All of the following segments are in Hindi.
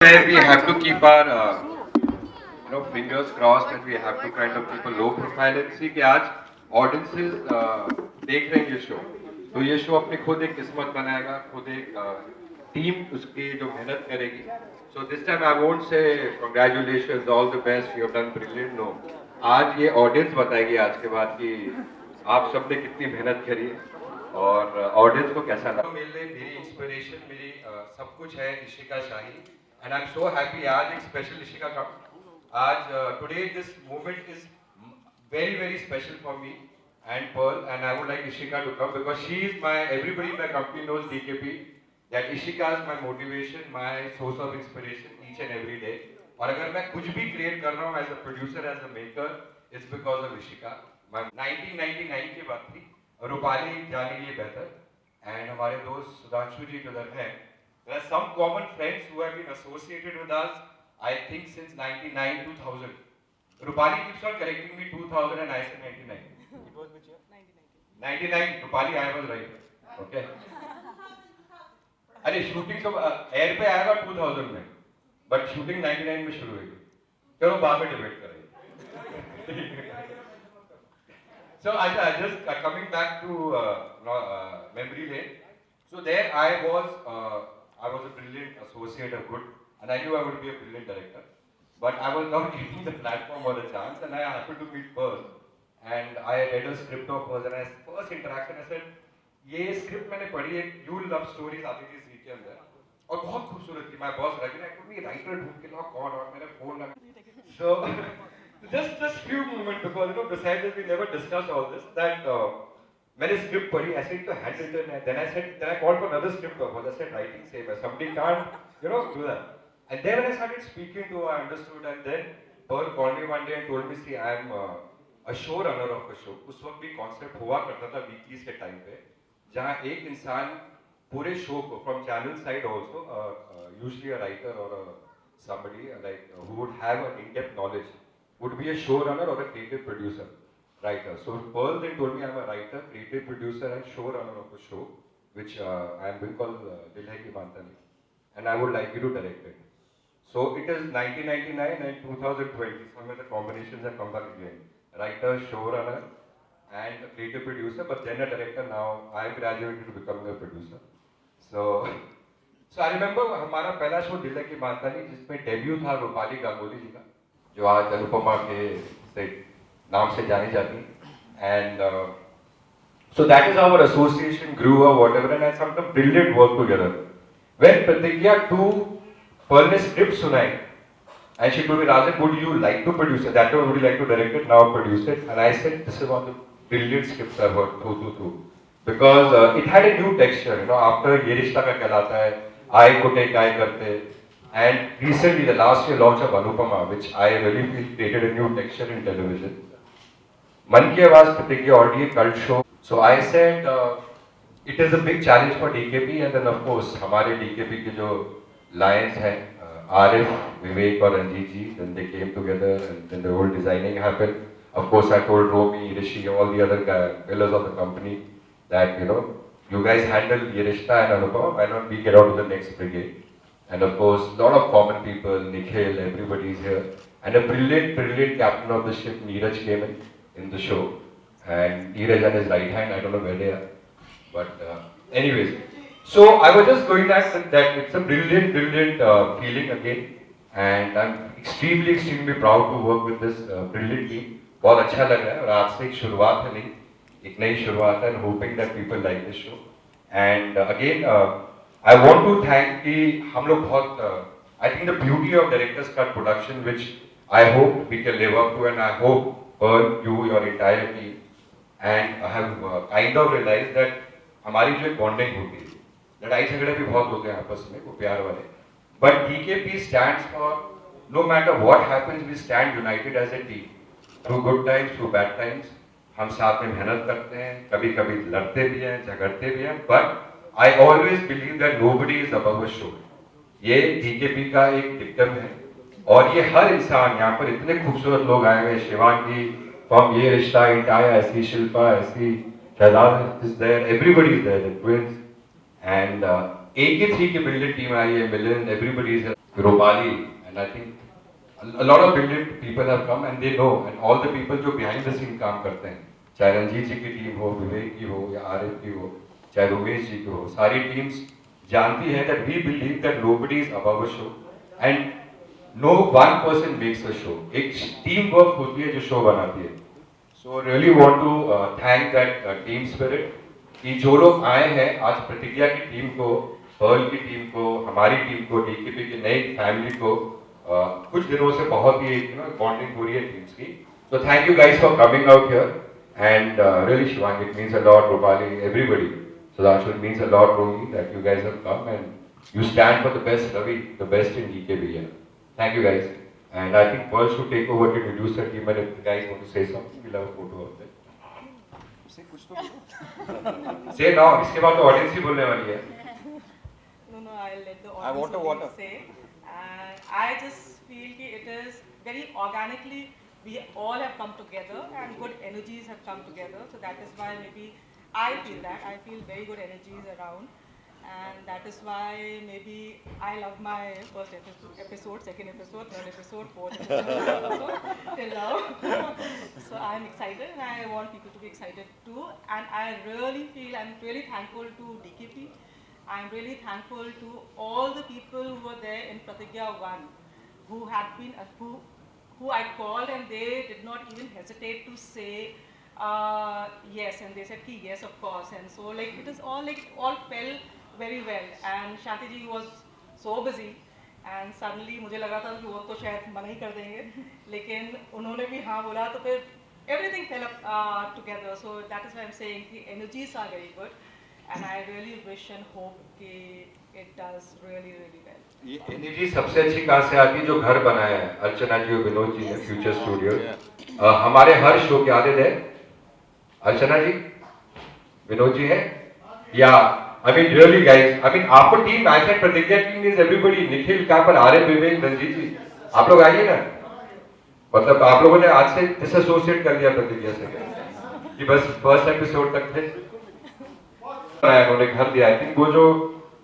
Where we have to keep our fingers crossed and we have to kind of keep a low profile and see कि आज audiences देख रहे हैं ये शो तो ये शो अपनी खुद एक किस्मत बनाएगा खुद एक टीम उसकी जो मेहनत करेगी so this time I won't say congratulations all the best you have done brilliant no आज ये audience बताएगी आज के बाद कि आप सबने कितनी मेहनत करी है और ऑडियंस को कैसा लगा मेरे लिए मेरी इंस्पिरेशन मेरी सब कुछ है Ishika Shahi and I am so happy आज एक स्पेशल इशिका का आज today this moment is very very special for me and Pearl and I would like Ishika to come because she is my everybody in the company knows DKP that Ishika is my motivation my source of inspiration each and every day और अगर मैं कुछ भी create कर रहा हूँ as a producer as a maker it's because of Ishika मैं 1999 की बात थी रूपाली जानेगी बेहतर एंड हमारे दोस्त सुधांशु जी जो इधर हैं there are some common friends who have been associated with us I think since 99 2000 Rupali keeps on correcting me 2000 and I said 99 it was which year 99 Rupali I was right okay अरे शूटिंग तो एयर पे आएगा 2000 में बट शूटिंग 99 में शुरू हुई चलो बाद में डिबेट करेंगे So I just coming back to memory lane. So there I was a brilliant associate, a good, and I knew I would be a brilliant director. But I was not getting the platform or the chance, and I happened to meet Pearl, and I read a script of hers, and I first interaction I said, ये script मैंने पढ़ी है, You Love Stories आती थी सी के अंदर, और बहुत खूबसूरत थी. My boss रखी ना, कोई राइटर ढूंढ के लाओ कौन और मेरा फोन लगा. So just few moments because besides that we never discussed all this that मैंने script पढ़ी ऐसे ही तो handwritten है then I called for another script because I said writing same है somebody can't do that and then when I started speaking to her I understood and then Pearl called me one day and told me see I am a showrunner of a show उस वक्त भी concept हुआ करता था weeklies के time पे जहाँ एक इंसान पूरे show को from channel side also usually a writer or somebody like who would have an in-depth knowledge would be a showrunner or a creative producer, writer. So Pearl then told me I'm a writer, creative producer and showrunner of a show which I am being called Dil Hai Ki Mantani and I would like you to direct it. So it is 1999 and 2020, some of the combinations have come back again. Writer, showrunner and a creative producer but then a director now I graduated to becoming a producer. So I remember हमारा पहला शो दिल है की मानतानी जिसमें डेब्यू था रूपाली गांगुली जी का जो आज अनुपमा के नाम से जानी जाती and so that is how our association grew or whatever and I had some brilliant work together when Pratigya 2 Pearl ने script सुनाई and she told me Rajan would you like to produce it that would you like to direct it now produce it and I said this is one of the brilliant scripts I've heard through because it had a new texture after ये रिश्ता का कहलाता है आई को टेक आई करते And recently, the last year launch of Anupama, which I really feel created a new texture in television. Man Ki Awaaz Pratigya already a cult show. So I said it is a big challenge for DKP and then of course हमारे DKP के जो lions हैं Arif, Vivek और Ranjit ji, then they came together and then the whole designing happened. Of course I told Romy, Rishi, all the other pillars of the company that you guys handle Ye Rishta and Anupama, why not we get out to the next brigade. And of course, a lot of common people, Nikhil, everybody is here. And a brilliant captain of the ship, Neeraj, came in the show. And Neeraj and his right hand, I don't know where they are. But anyways, so I was just going that it's a brilliant feeling again. And I'm extremely proud to work with this brilliant team. बहुत अच्छा लग रहा है और आज से एक शुरुआत है नहीं, एक नई शुरुआत है and hoping that people like this show. And again, I want to thank कि हम लोग बहुत I think the beauty of director's cut production which I hope we can live up to and I hope Pearl, you, your entire team and I have kind of realized that हमारी जो bonding होती है लड़ाई झगड़े भी बहुत होते हैं आपस में वो प्यार वाले but DKP stands for no matter what happens we stand united as a team through good times through bad times हम साथ में मेहनत करते हैं कभी कभी लड़ते भी हैं झगड़ते भी हैं but I always believe that nobody is above a show. ये DKP का एक डिक्टम है और ये हर इंसान यहाँ पर इतने खूबसूरत लोग आए हुए शिवांगी from ये रिश्ता इंटाया ऐसी शिल्पा ऐसी Shahzad is there everybody is there the twins and AK3 की brilliant team आई है मिलन everybody is here Ropali, and I think a lot of brilliant people have come and they know, and all the people जो behind the scene काम करते हैं, चाहे रंजीत जी की टीम हो, विवेक की हो या आरिफ की हो, चाहे उमेश जी की हो, सारी टीम्स जानती है that we believe that nobody is above a show and no one person makes a show. एक टीम वर्क होती है जो शो बनाती है. So really want to thank that team spirit कि जो लोग आए हैं आज प्रतिज्ञा की टीम को, पर्ल की टीम को, हमारी टीम को, डीकेपी की नई फैमिली को कुछ दिनों से बहुत ही बॉन्डिंग हो रही है टीम्स की. So thank you guys for coming out here and really Shivang, it means a lot, Rupali, everybody. So Sudhanshu, it means a lot, Rohi, that you guys have come and you stand for the best, Ravi, the best in DKB. Yeah. Thank you guys. And I think Pearl should take over to introduce the team, and if the guys want to say something, we'll have a photo of them. Say कुछ तो बोलो. Say now, इसके बाद तो audience ही बोलने वाली है. No, I'll let the I want audience water. only say. And I just feel that it is very organically, we all have come together and good energies have come together. So that is why maybe I feel that. I feel very good energies around. And that is why maybe I love my first episode, second episode, third episode, fourth episode, till now. So I'm excited and I want people to be excited too. And I really feel, I'm really thankful to DKP. I'm really thankful to all the people who were there in Pratigya 1, who had been, who I called and they did not even hesitate to say yes, and they said yes, of course. And so like it is all like, it all fell very well. And Shanti ji was so busy and suddenly मुझे लगा था कि वो तो शायद मना ही कर देंगे, लेकिन उन्होंने भी हाँ बोला तो फिर everything fell up together. So that is why I'm saying the energies are very good and I really wish and hope कि it does really well. ये एनर्जी सबसे अच्छी कहाँ से आती है? जो घर बनाया है अर्चना जी और विनोद जी ने फ्यूचर स्टूडियो. हमारे हर शो के आते थे अर्चना जी, विनोद जी है या I mean really guys, I mean आपको टीम आई सेड प्रतिज्ञा टीम इज एवरीबॉडी. निखिल कहाँ पर, आर्य, विवेक, रंजीत जी, आप लोग आइए ना. मतलब आप लोगों ने आज से डिसएसोसिएट कर दिया प्रतिज्ञा से कि बस फर्स्ट एपिसोड तक थे. उन्होंने घर दिया. आई थिंक वो जो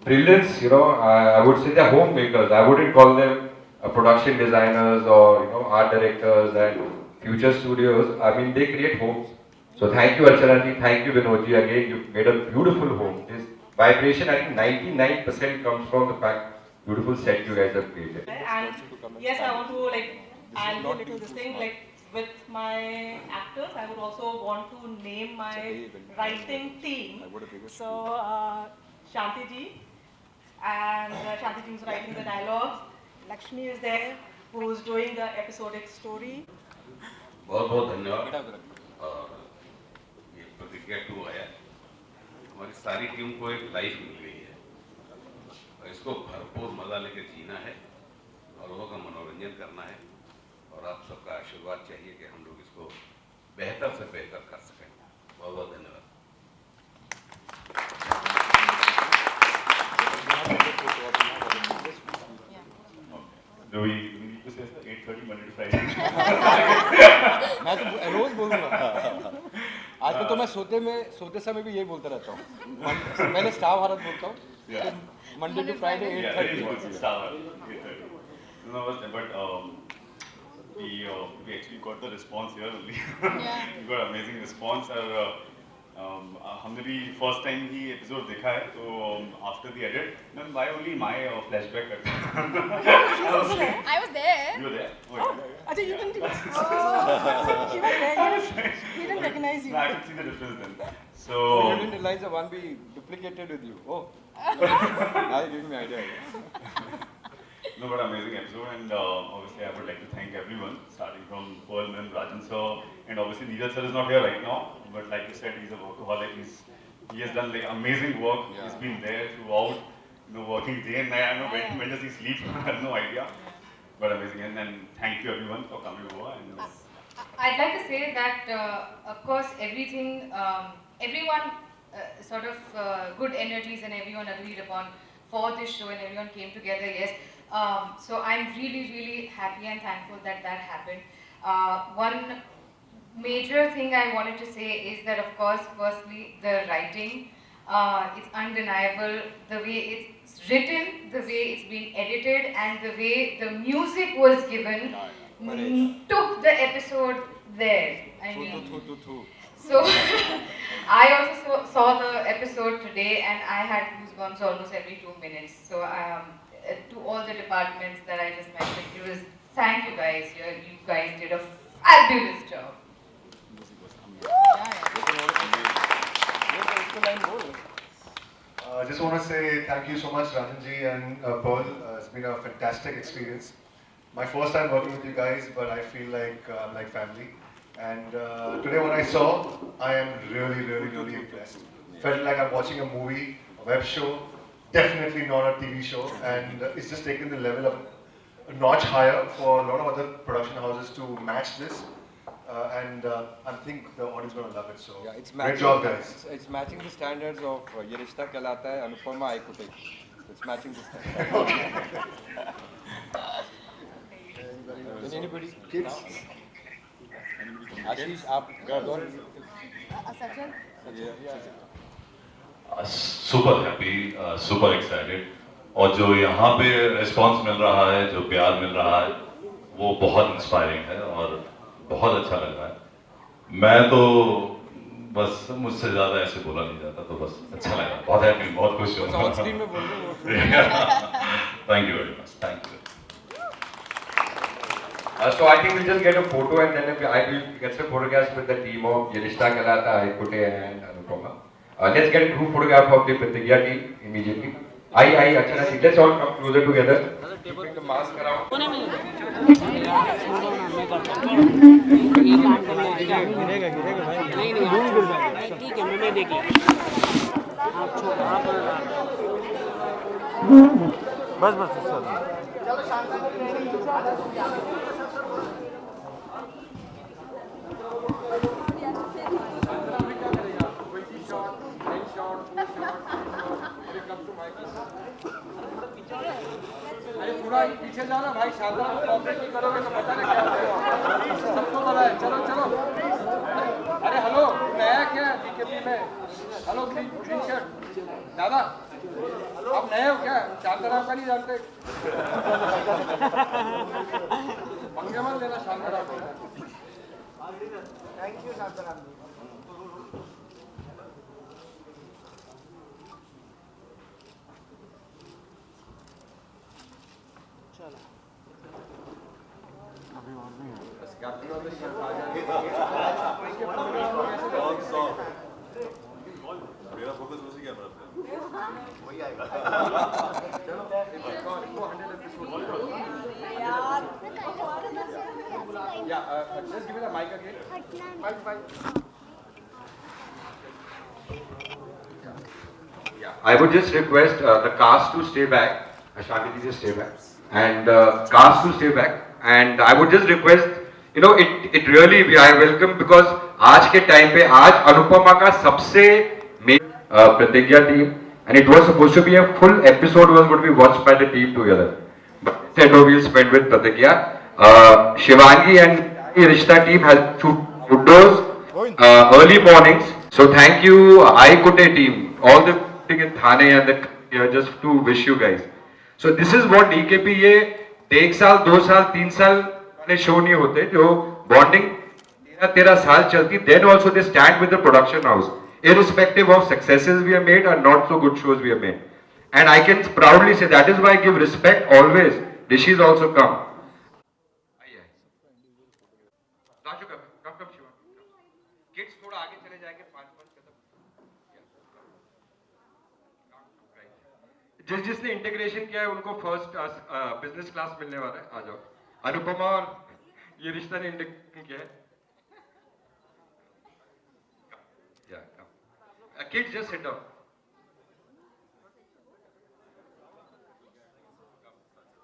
brilliance, I would say they're homemakers. I wouldn't call them production designers or art directors and future studios. I mean they create homes. So thank you Archana ji, thank you Vinod ji. Again, you made a beautiful home. This vibration, I think 99% comes from the fact beautiful set you guys have created. And yes, I want to like add a little this thing like with my actors. I would also want to name my writing team. So Shanti ji, and Shanti ji is writing the dialogues. Lakshmi is there, who is doing the episodic story. बहुत बहुत धन्यवाद. ये प्रतिज्ञा 2 आया, हमारी सारी टीम को एक लाइफ मिल गई है और इसको भरपूर मजा लेके जीना है और लोगों का मनोरंजन करना है और आप सबका आशीर्वाद चाहिए कि हम लोग इसको बेहतर से बेहतर कर सकें. बहुत बहुत धन्यवाद. Do we need to say 8:30 Monday to Friday? मैं तो रोज बोलूँगा. आजकल तो मैं सोते समय भी यही बोलता रहता हूँ. पहले स्टार भारत बोलता हूँ, फिर Monday to Friday 8:30. No, but we actually got the response here only. We got amazing response. हमने भी फर्स्ट टाइम ही एपिसोड देखा है, तो after the edit ma'am why only my flashback करते हैं. I was there. You were there? Oh, Ajay, you didn't. Oh, she was there. He didn't recognize you. No, I could see the difference then. So You didn't realize the one we duplicated with you. Oh, now you gave me idea. no, but amazing episode, and obviously I would like to thank everyone, starting from Pearl and Rajan sir, and obviously Neeraj sir is not here right now, but like you said, he's a workaholic. He has done like amazing work. Yeah. He's been there throughout, working day and night. I don't know when does he sleep? I have no idea, but amazing. And then thank you everyone for coming over. And I'd like to say that, of course, everything, everyone sort of good energies and everyone agreed upon for this show and everyone came together, yes. So I'm really, really happy and thankful that that happened. One major thing I wanted to say is that, of course, firstly, the writing. It's undeniable the way it's written, the way it's been edited, and the way the music was given took the episode there. I mean, so I also saw the episode today, and I had goosebumps almost every 2 minutes. So to all the departments that I just mentioned, it was thank you guys. You guys did a fabulous job. I just want to say thank you so much, Rajanji and Pearl. It's been a fantastic experience. My first time working with you guys, but I feel like I'm like family. And today when I saw, I am really impressed. Felt like I'm watching a movie, a web show, definitely not a TV show. And it's just taken the level of a notch higher for a lot of other production houses to match this. I think the audience is going to love it. So Yeah, it's great job, guys. It's matching the standards of Ye Rishta Kehlata Hai, Anupama Aikute. It's matching the standards. Anybody? Kids? Ashish, आप सुपर हैप्पी सुपर एक्साइटेड और जो यहाँ पे रिस्पांस मिल रहा है जो प्यार मिल रहा है वो बहुत इंस्पायरिंग है और बहुत अच्छा लग रहा है मैं तो बस मुझसे ज़्यादा ऐसे बोला नहीं जाता तो बस अच्छा लगा बहुत हैप्पी बहुत खुश हूँ thank you very much thank you So I think we'll just get a photo and then I will get some photographs with the team of Ye Rishta Kehlata Hai, Kute and Anupama. Let's get a group photograph of the Pratigya team immediately. Achha, let's all come closer together. Keeping the mask around. ठीक है मैं देख बस अरे पूरा पीछे जाओ ना भाई शानदार कॉपरेट नहीं करोगे तो पता नहीं क्या होगा सबको पता है चलो चलो अरे हेलो नया क्या डीकेपी में हेलो ग्रीन शर्ट दादा आप नए हो क्या शानदार आपका नहीं जानते पंगे मत लेना शानदार आपको थैंक यू शानदार मेरा फोकस उसी कैमरा पे वही आएगा just give me the mic again. I would just request the cast to stay back. Shanti ji, just stay back. And cast to stay back. And I would just request, you know, it really I welcome because आज के टाइम पे आज अनुपमा का सबसे main Pratigya team, and it was supposed to be a full episode was going to be watched by the team together. But instead we'll spend with Pratigya. Shivangi and Ye Rishta team has shoot outdoors early mornings. So thank you, Aikute team, all the in Thane and the just to wish you guys. So this is what DKP ये 1 साल 2 साल 3 साल वाले शो नहीं होते जो बॉन्डिंग 13 साल चलती. Then also they stand with the production house, irrespective of successes we have made or not so good shows we have made. And I can proudly say that is why I give respect always. Rishi's also come. Raju, come, Shiva. Kids थोड़ा आगे चले जाएंगे 5 कदम. जिसने इंटीग्रेशन किया है उनको फर्स्ट बिजनेस क्लास मिलने वाला है. आ जाओ. अनुपमा और ये रिश्ता ने इंटीग्रेशन किया है. Kids, just sit down.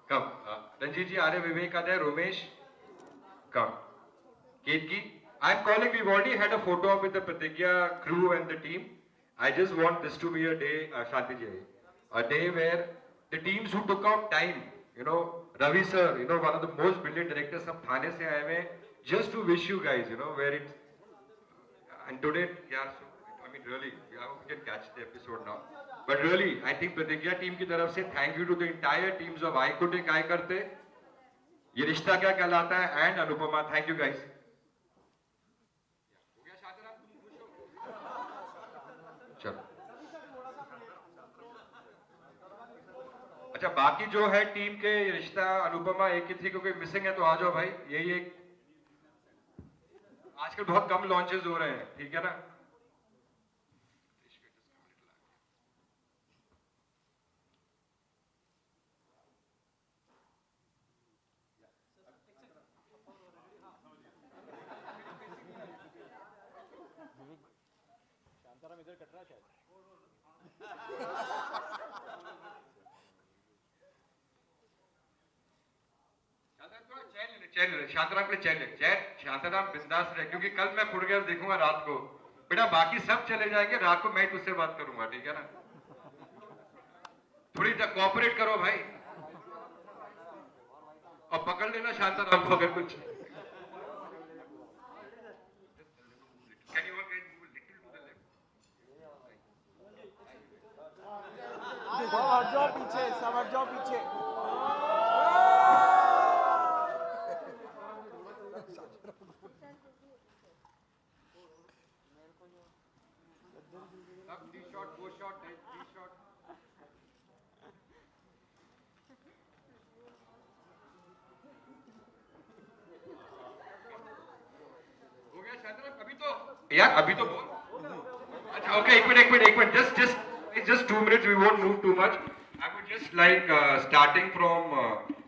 Come. Ranjit ji, Arya, Vivek, Adya, Romesh. Come. Ketki. I'm calling, we've already had a photo up with the Pratigya crew and the team. I just want this to be a day, Shanti ji, a day where the teams who took out time, you know, Ravi sir, you know, one of the most brilliant directors of Thane se aaye hain, just to wish you guys, you know, where it's, and today, yeah, so mean, really, we can catch the episode now. But really, I think Pratigya team की तरफ से thank you to the entire teams of I Could Take I करते, ये रिश्ता क्या कहलाता है, and Anupama. Thank you guys. हो गया शांताराम, तुम खुश हो? चलो. अच्छा, बाकी जो है टीम के रिश्ता अनुपमा एक ही थी, क्योंकि मिसिंग है, तो आ जाओ भाई. यही एक आजकल बहुत कम लॉन्चेस हो रहे हैं, ठीक है ना? शांताराम इधर कट रहा शायद. शांताराम के लिए चैन ले, शांताराम बिंदास रहे, क्योंकि कल मैं फुट गया देखूंगा रात को. बेटा बाकी सब चले जाएंगे, रात को मैं तुझसे बात करूंगा, ठीक है ना? थोड़ी कोऑपरेट करो भाई, और पकड़ लेना शांताराम को अगर कुछ. Can you all guys move a little to the left? सब हट जाओ पीछे, सब हट जाओ पीछे. Up 3 shot, 4 shot, 3 shot. हो गया शांताराम, अभी तो यार, अभी तो बोल. अच्छा, okay, एक minute, just 2 minutes, we won't move too much. I would just like starting from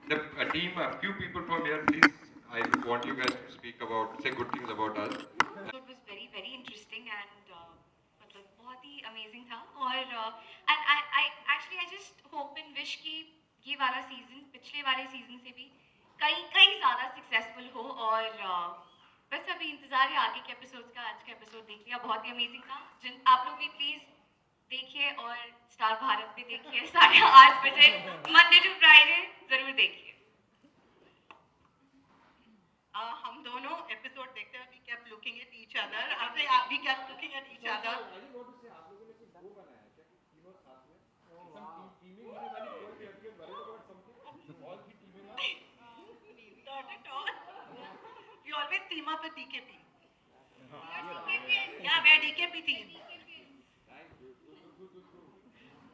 the team, a few people from here, please. I want you guys to speak about, say good things about us. It was very very interesting and मतलब बहुत ही amazing था. और and I just hope and wish कि ये वाला सीजन पिछले वाले सीजन से भी कई ज़्यादा सक्सेसफुल हो. और बस अभी इंतज़ार है आगे के एपिसोड्स का. आज का एपिसोड देख लिया, बहुत ही अमेजिंग था. जिन आप लोग भी प्लीज़ देखिए, और स्टार भारत पे देखिए 8:30 बजे मंडे टू फ्राइडे ज़रूर देखिए. हम दोनों एपिसोड देखते हैं. We kept looking at each other. We kept looking at each other. I just want to say, आप लोगों ने कुछ वो बनाया है क्या, तीनों साथ में? Some teaming होने वाली कोई भी आपके worried about something? All three teaming up? Not at all. We always team up with DKP. DKP. Yeah, we are DKP team.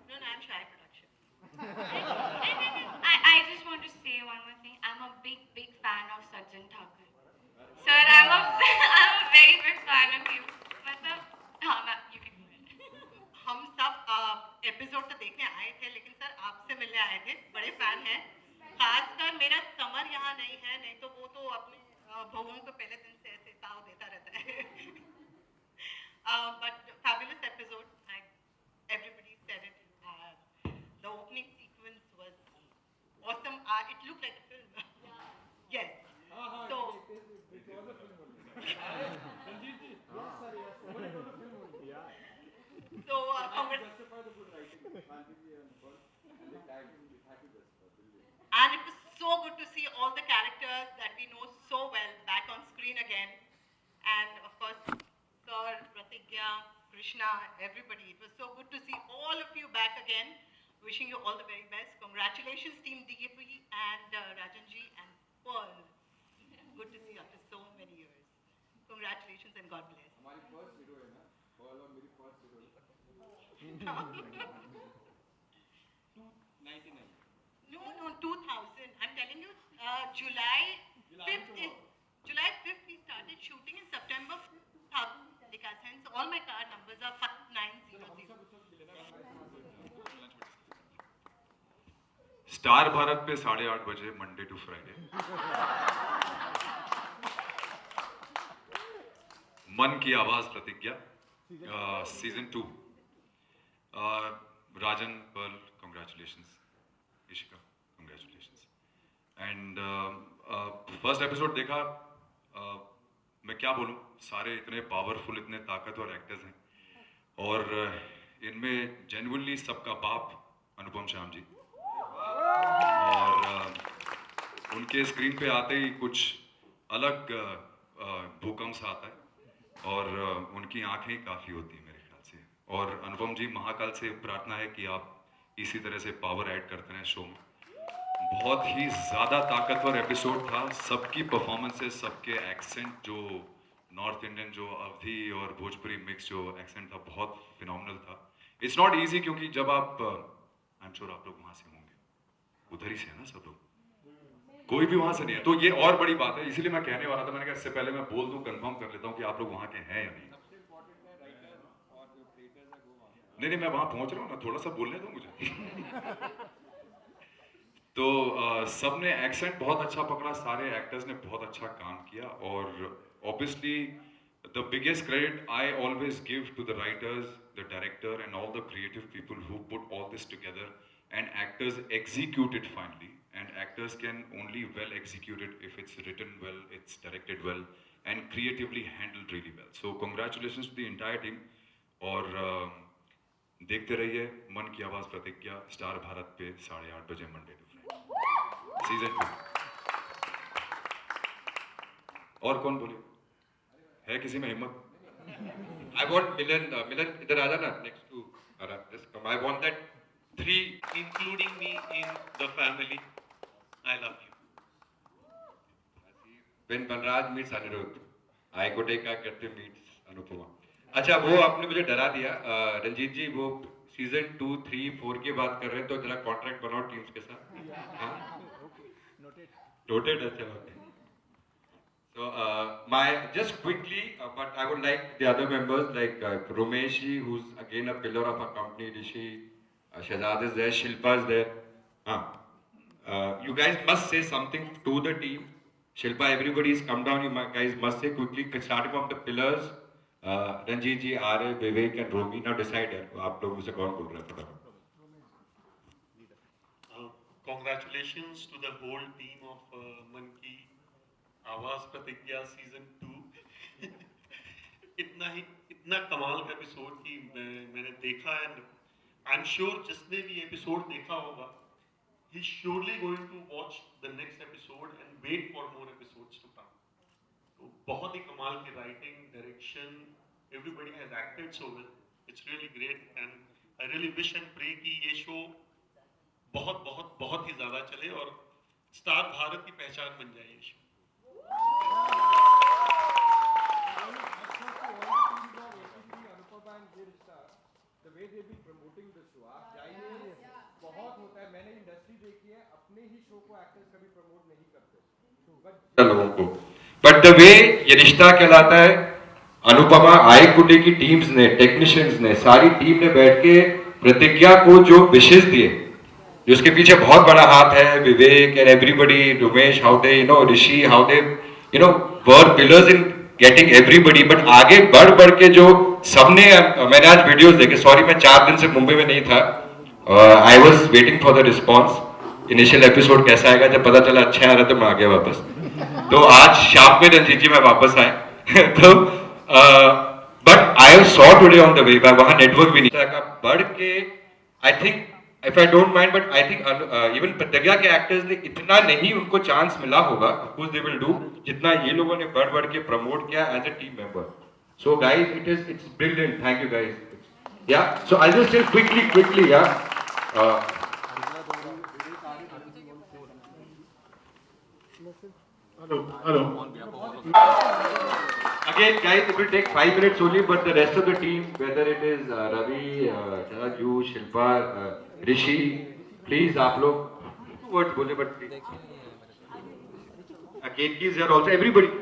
No, I'm Shy Production. I just want to say one more thing. I'm a big fan of Sajjan Thakur. Sir, I'm a very big fan of you. मतलब हाँ ma'am, you can do it. हम सब एपिसोड तो देखने आए थे, लेकिन सर आपसे मिलने आए थे. बड़े फैन हैं. खासकर मेरा समर यहाँ नहीं है, नहीं तो वो तो अपने बहुओं को पहले दिन से ऐसे ताव देता रहता है. But fabulous episode. Everybody said it. The opening sequence was awesome. It looked like a film. Yes. So. It was a film only. Sanjeev ji. Yes sir, yes. But it was a film only. Yeah. So Justify the good writing. And the tag in and it was so good to see all the characters that we know so well back on screen again. And of course, Sir, Pratigya, Krishna, everybody. It was so good to see all of you back again. Wishing you all the very best. Congratulations, Team DKP and Rajanji and Pearl. Good to see you after so many years. Congratulations and God bless. हमारी first hero है ना, Pearl और मेरी first hero. 1999. No, 2000. I'm telling you, July 5th we started shooting. In September 2000. Hence all my card numbers are 5900. Star Bharat पे 8:30 बजे मंडे टू फ्राइडे. मन Ki Awaaz Pratigya season 2. Rajan, Pearl, congratulations. Ishika, congratulations. And first episode देखा, मैं क्या बोलूं, सारे इतने पावरफुल, इतने ताकतवर एक्टर्स हैं, और इनमें जेन्युइनली सबका बाप अनुपम श्याम जी, और उनके स्क्रीन पे आते ही कुछ अलग भूकंप सा आता है, और उनकी आंखें काफ़ी होती हैं मेरे ख्याल और अनुपम जी, महाकाल से प्रार्थना है कि आप इसी तरह से पावर ऐड करते रहें शो में। बहुत ही ज़्यादा ताकतवर एपिसोड था, सबकी परफॉर्मेंसेस, सबके एक्सेंट, जो नॉर्थ इंडियन, जो अवधी और भोजपुरी मिक्स जो एक्सेंट था, बहुत फिनोमिनल था। इट्स नॉट ईजी, क्योंकि जब आप, आई एम श्योर आप लोग वहाँ से होंगे, उधर ही से है ना सब लोग, कोई भी वहाँ से नहीं है, तो ये और बड़ी बात है। इसीलिए मैं कहने वाला था, मैंने कहा इससे पहले मैं बोल दूँ, कंफर्म कर लेता हूँ कि आप लोग वहाँ के हैं या नहीं। नहीं, मैं वहाँ पहुँच रहा हूँ ना, थोड़ा सा बोलने दो मुझे। तो सब ने एक्सेंट बहुत अच्छा पकड़ा, सारे एक्टर्स ने बहुत अच्छा काम किया, और obviously the biggest credit I always give to the writers, the director and all the creative people who put all this together, and actors execute it finally, and actors can only well execute it if it's written well, it's directed well, and creatively handled really well. So congratulations to the entire team, और देखते रहिए मन की आवाज़ प्रतिज्ञा स्टार भारत पे 8:30 बजे मंडे टू फ्राइडे सीजन 2। और कौन बोले, है किसी में हिम्मत? I want Milan इधर आ जाना, next to just come. I want that 3, including me in the family. I love you. When Banraj meets Anirudh, I Koteka Kirti meets Anupama. अच्छा, वो आपने मुझे डरा दिया रंजीत जी, वो सीजन 2, 3, 4 की बात कर रहे हैं, तो जरा कॉन्ट्रैक्ट बनाओ टीम्स के साथ। नोटेड, अच्छा, okay. So my just quickly, but I would like the other members like Romesh ji, who's again a pillar of our company, Rishi, Shehzad is there, Shilpa is there. You guys must say something to the team. Shilpa, everybody's come down. You guys must say quickly, starting from the pillars. Ranjit ji, Arya, Vivek and Romi. Now decide आप लोग मुझसे कौन बोल रहे हैं फटाफट। Congratulations to the whole team of मन की आवाज प्रतिज्ञा सीजन 2। इतना कमाल का एपिसोड की मैंने देखा, एंड आई एम श्योर जिसने भी एपिसोड देखा होगा, he is surely going to watch the next episode and wait for more episodes to come. तो बहुत ही कमाल की writing, direction, everybody has acted so well. It's really great, and I really wish and pray कि ये शो बहुत बहुत बहुत ही ज़्यादा चले और स्टार भारत की पहचान बन जाए ये show. The way they've been promoting the show, आप जाइए, बहुत होता है, मैंने इंडस्ट्री देखी है, अपने ही शो को एक्टर्स कभी प्रमोट नहीं करते लोगों को, बट द वे ये रिश्ता कहलाता है, अनुपमा आई कुटे की टीम्स ने, टेक्नीशियंस ने, सारी टीम ने बैठ के प्रतिज्ञा को जो विशेष दिए, जिसके पीछे बहुत बड़ा हाथ है, Vivek and everybody, Rumesh, how they Rishi, how they were pillars in getting everybody, but आगे बढ़ बढ़ के जो सबने, मैंने आज वीडियोस देखे, सॉरी मैं 4 दिन से मुंबई में नहीं था, I was waiting for the response, initial episode कैसा आएगा, जब पता चला अच्छा आ रहा तो मैं आ गया वापस, तो आज शाम में रंजीत जी मैं वापस आए तो but I saw today on the way, वहां नेटवर्क भी नहीं था, बढ़ के I think, if I don't mind, but I think even प्रतिज्ञा के एक्टर्स ने इतना नहीं उनको चांस मिला होगा, of course they will do, जितना ये लोगों ने बढ़ बढ़ के प्रमोट किया as a team member. So guys, it's brilliant. Thank you guys. Yeah. So I'll just tell quickly. Yeah. Hello. Again, guys, it will take 5 minutes only, but the rest of the team, whether it is Ravi, you, Shilpa, Rishi, please, आप लोग words बोले, but Ketki is here also. Everybody.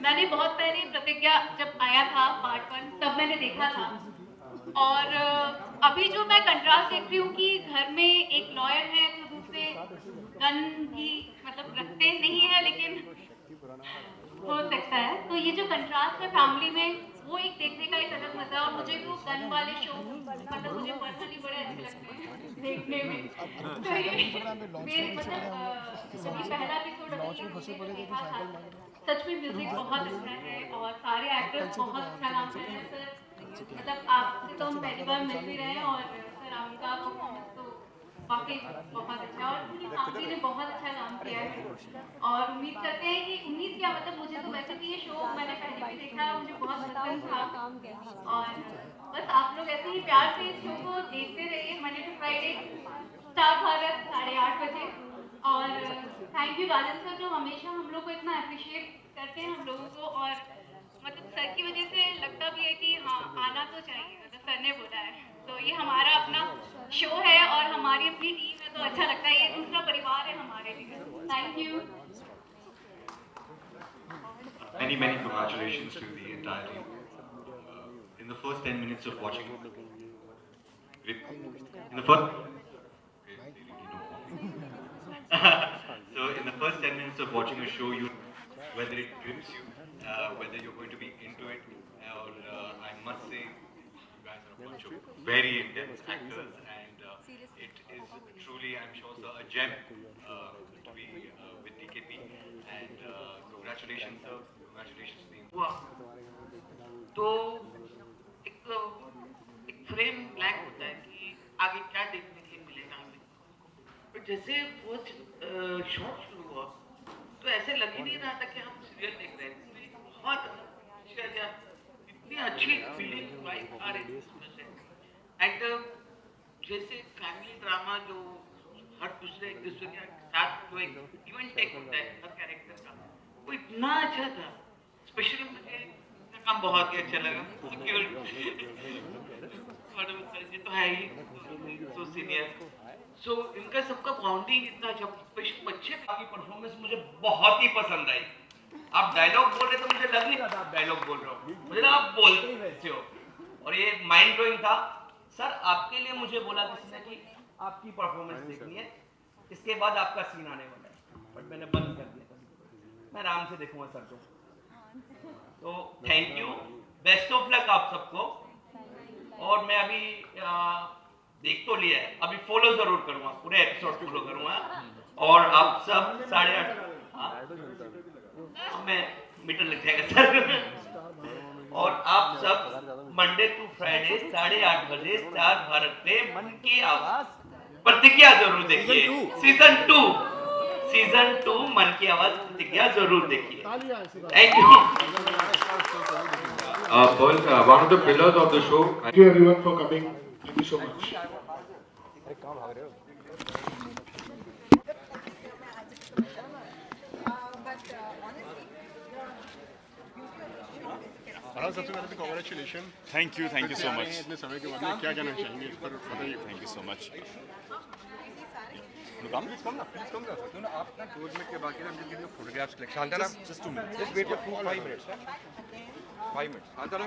मैंने बहुत पहले प्रतिज्ञा जब आया था पार्ट 1 तब मैंने देखा था, और अभी जो मैं कंट्रास्ट देख रही हूँ कि घर में एक लॉयर है तो दूसरे गन भी मतलब रखते नहीं है, लेकिन हो सकता है, तो ये जो कंट्रास्ट है फैमिली में, वो एक देखने का एक अलग मजा है, और मुझे वो गन वाले शो मतलब मुझे पर्सनली बड़े अच्छे लगते हैं देखने में, तो ये मतलब जब पहला एपिसोड देखा था, सच में म्यूजिक बहुत अच्छा है और सारे एक्टर्स बहुत अच्छा काम कर रहे हैं सर, मतलब आपसे तो हम पहली बार मिल भी रहे हैं, और सर आपका परफॉर्मेंस तो वाकई बहुत अच्छा, और पूरी फैमिली ने बहुत अच्छा काम किया है। और उम्मीद करते हैं कि, उम्मीद क्या मतलब, मुझे तो वैसे भी ये शो मैंने पहले भी देखा है, मुझे बहुत पसंद था। और बस आप लोग ऐसे ही प्यार से इस शो को देखते रहिए, Monday to Friday Star Bharat 8:30 बजे। और थैंक यू राजन सर, जो हमेशा हम लोग को इतना अप्रिशिएट करते हैं हम लोगों को। और मतलब सर की वजह से लगता भी है कि हाँ आना तो चाहिए, मतलब सर ने बोला है, तो ये हमारा अपना शो है और हमारी अपनी टीम है, तो अच्छा लगता है, ये दूसरा परिवार है हमारे लिए। Thank you. Many congratulations to the entire team. In the first 10 minutes of watching, so in the first 10 minutes of watching a show, whether it grips you, whether you're going to be into it, or I must say, you guys are a bunch of very intense actors, and it is truly, I'm sure, sir, a gem to be with DKP. And congratulations, sir. Congratulations, team. तो एक फ्रेम ब्लैक होता है कि आगे क्या देखने के लिए मिलेगा हमें। पर जैसे वो शॉट शुरू हुआ तो ऐसे लग ही नहीं रहा था कि हम सीरियल देख रहे हैं। बहुत इतनी अच्छी फीलिंग वाइब आ रही थी उसमें से। एंड जैसे फैमिली ड्रामा जो हर दूसरे एक दूसरे के साथ जो एक इवेंट टेक होता है हर कैरेक्टर का, वो इतना अच्छा था। स्पेशली मुझे इनका काम बहुत ही अच्छा लगा। ये तो है ही सो सीनियर, सो इनका सबका बाउंडिंग इतना अच्छा, स्पेशली बच्चे की परफॉर्मेंस मुझे बहुत ही पसंद आई। आप डायलॉग बोल रहे तो मुझे लग नहीं रहा था आप डायलॉग बोल रहे हो, मुझे ना आप बोलते ही वैसे हो, और ये माइंड ब्लोइंग था। सर आपके लिए मुझे बोला किसी ने कि आपकी परफॉर्मेंस देखनी है, इसके बाद आपका सीन आने वाला है, बट मैंने बंद कर दिया। मैं आराम से देखूंगा सर को। तो thank you, best of luck आप सबको। और मैं अभी देख तो लिया है, अभी फॉलो जरूर करूंगा, पूरे एपिसोड फॉलो करूंगा। और आप सब 8:30 मैं मीटर लग जाएगा सर। और आप सब मंडे टू फ्राइडे 8:30 बजे स्टार भारत पे मन की आवाज प्रतिज्ञा जरूर देखिए। सीजन 2 मन की आवाज प्रतिज्ञा जरूर देखिए। Thank you. Pearl, one of the pillars of the show. Thank you everyone for coming. Thank you so much. सबसे पहले तो congratulation. Thank you so much. इतने समय के बाद में क्या कहना चाहेंगे इस पर बताइए। Thank you so much. आप ना क्लोज मिनट के बाकी ना मुझे photographs click Shantara just 2 minutes just wait for 5 minutes 5 minutes Shantara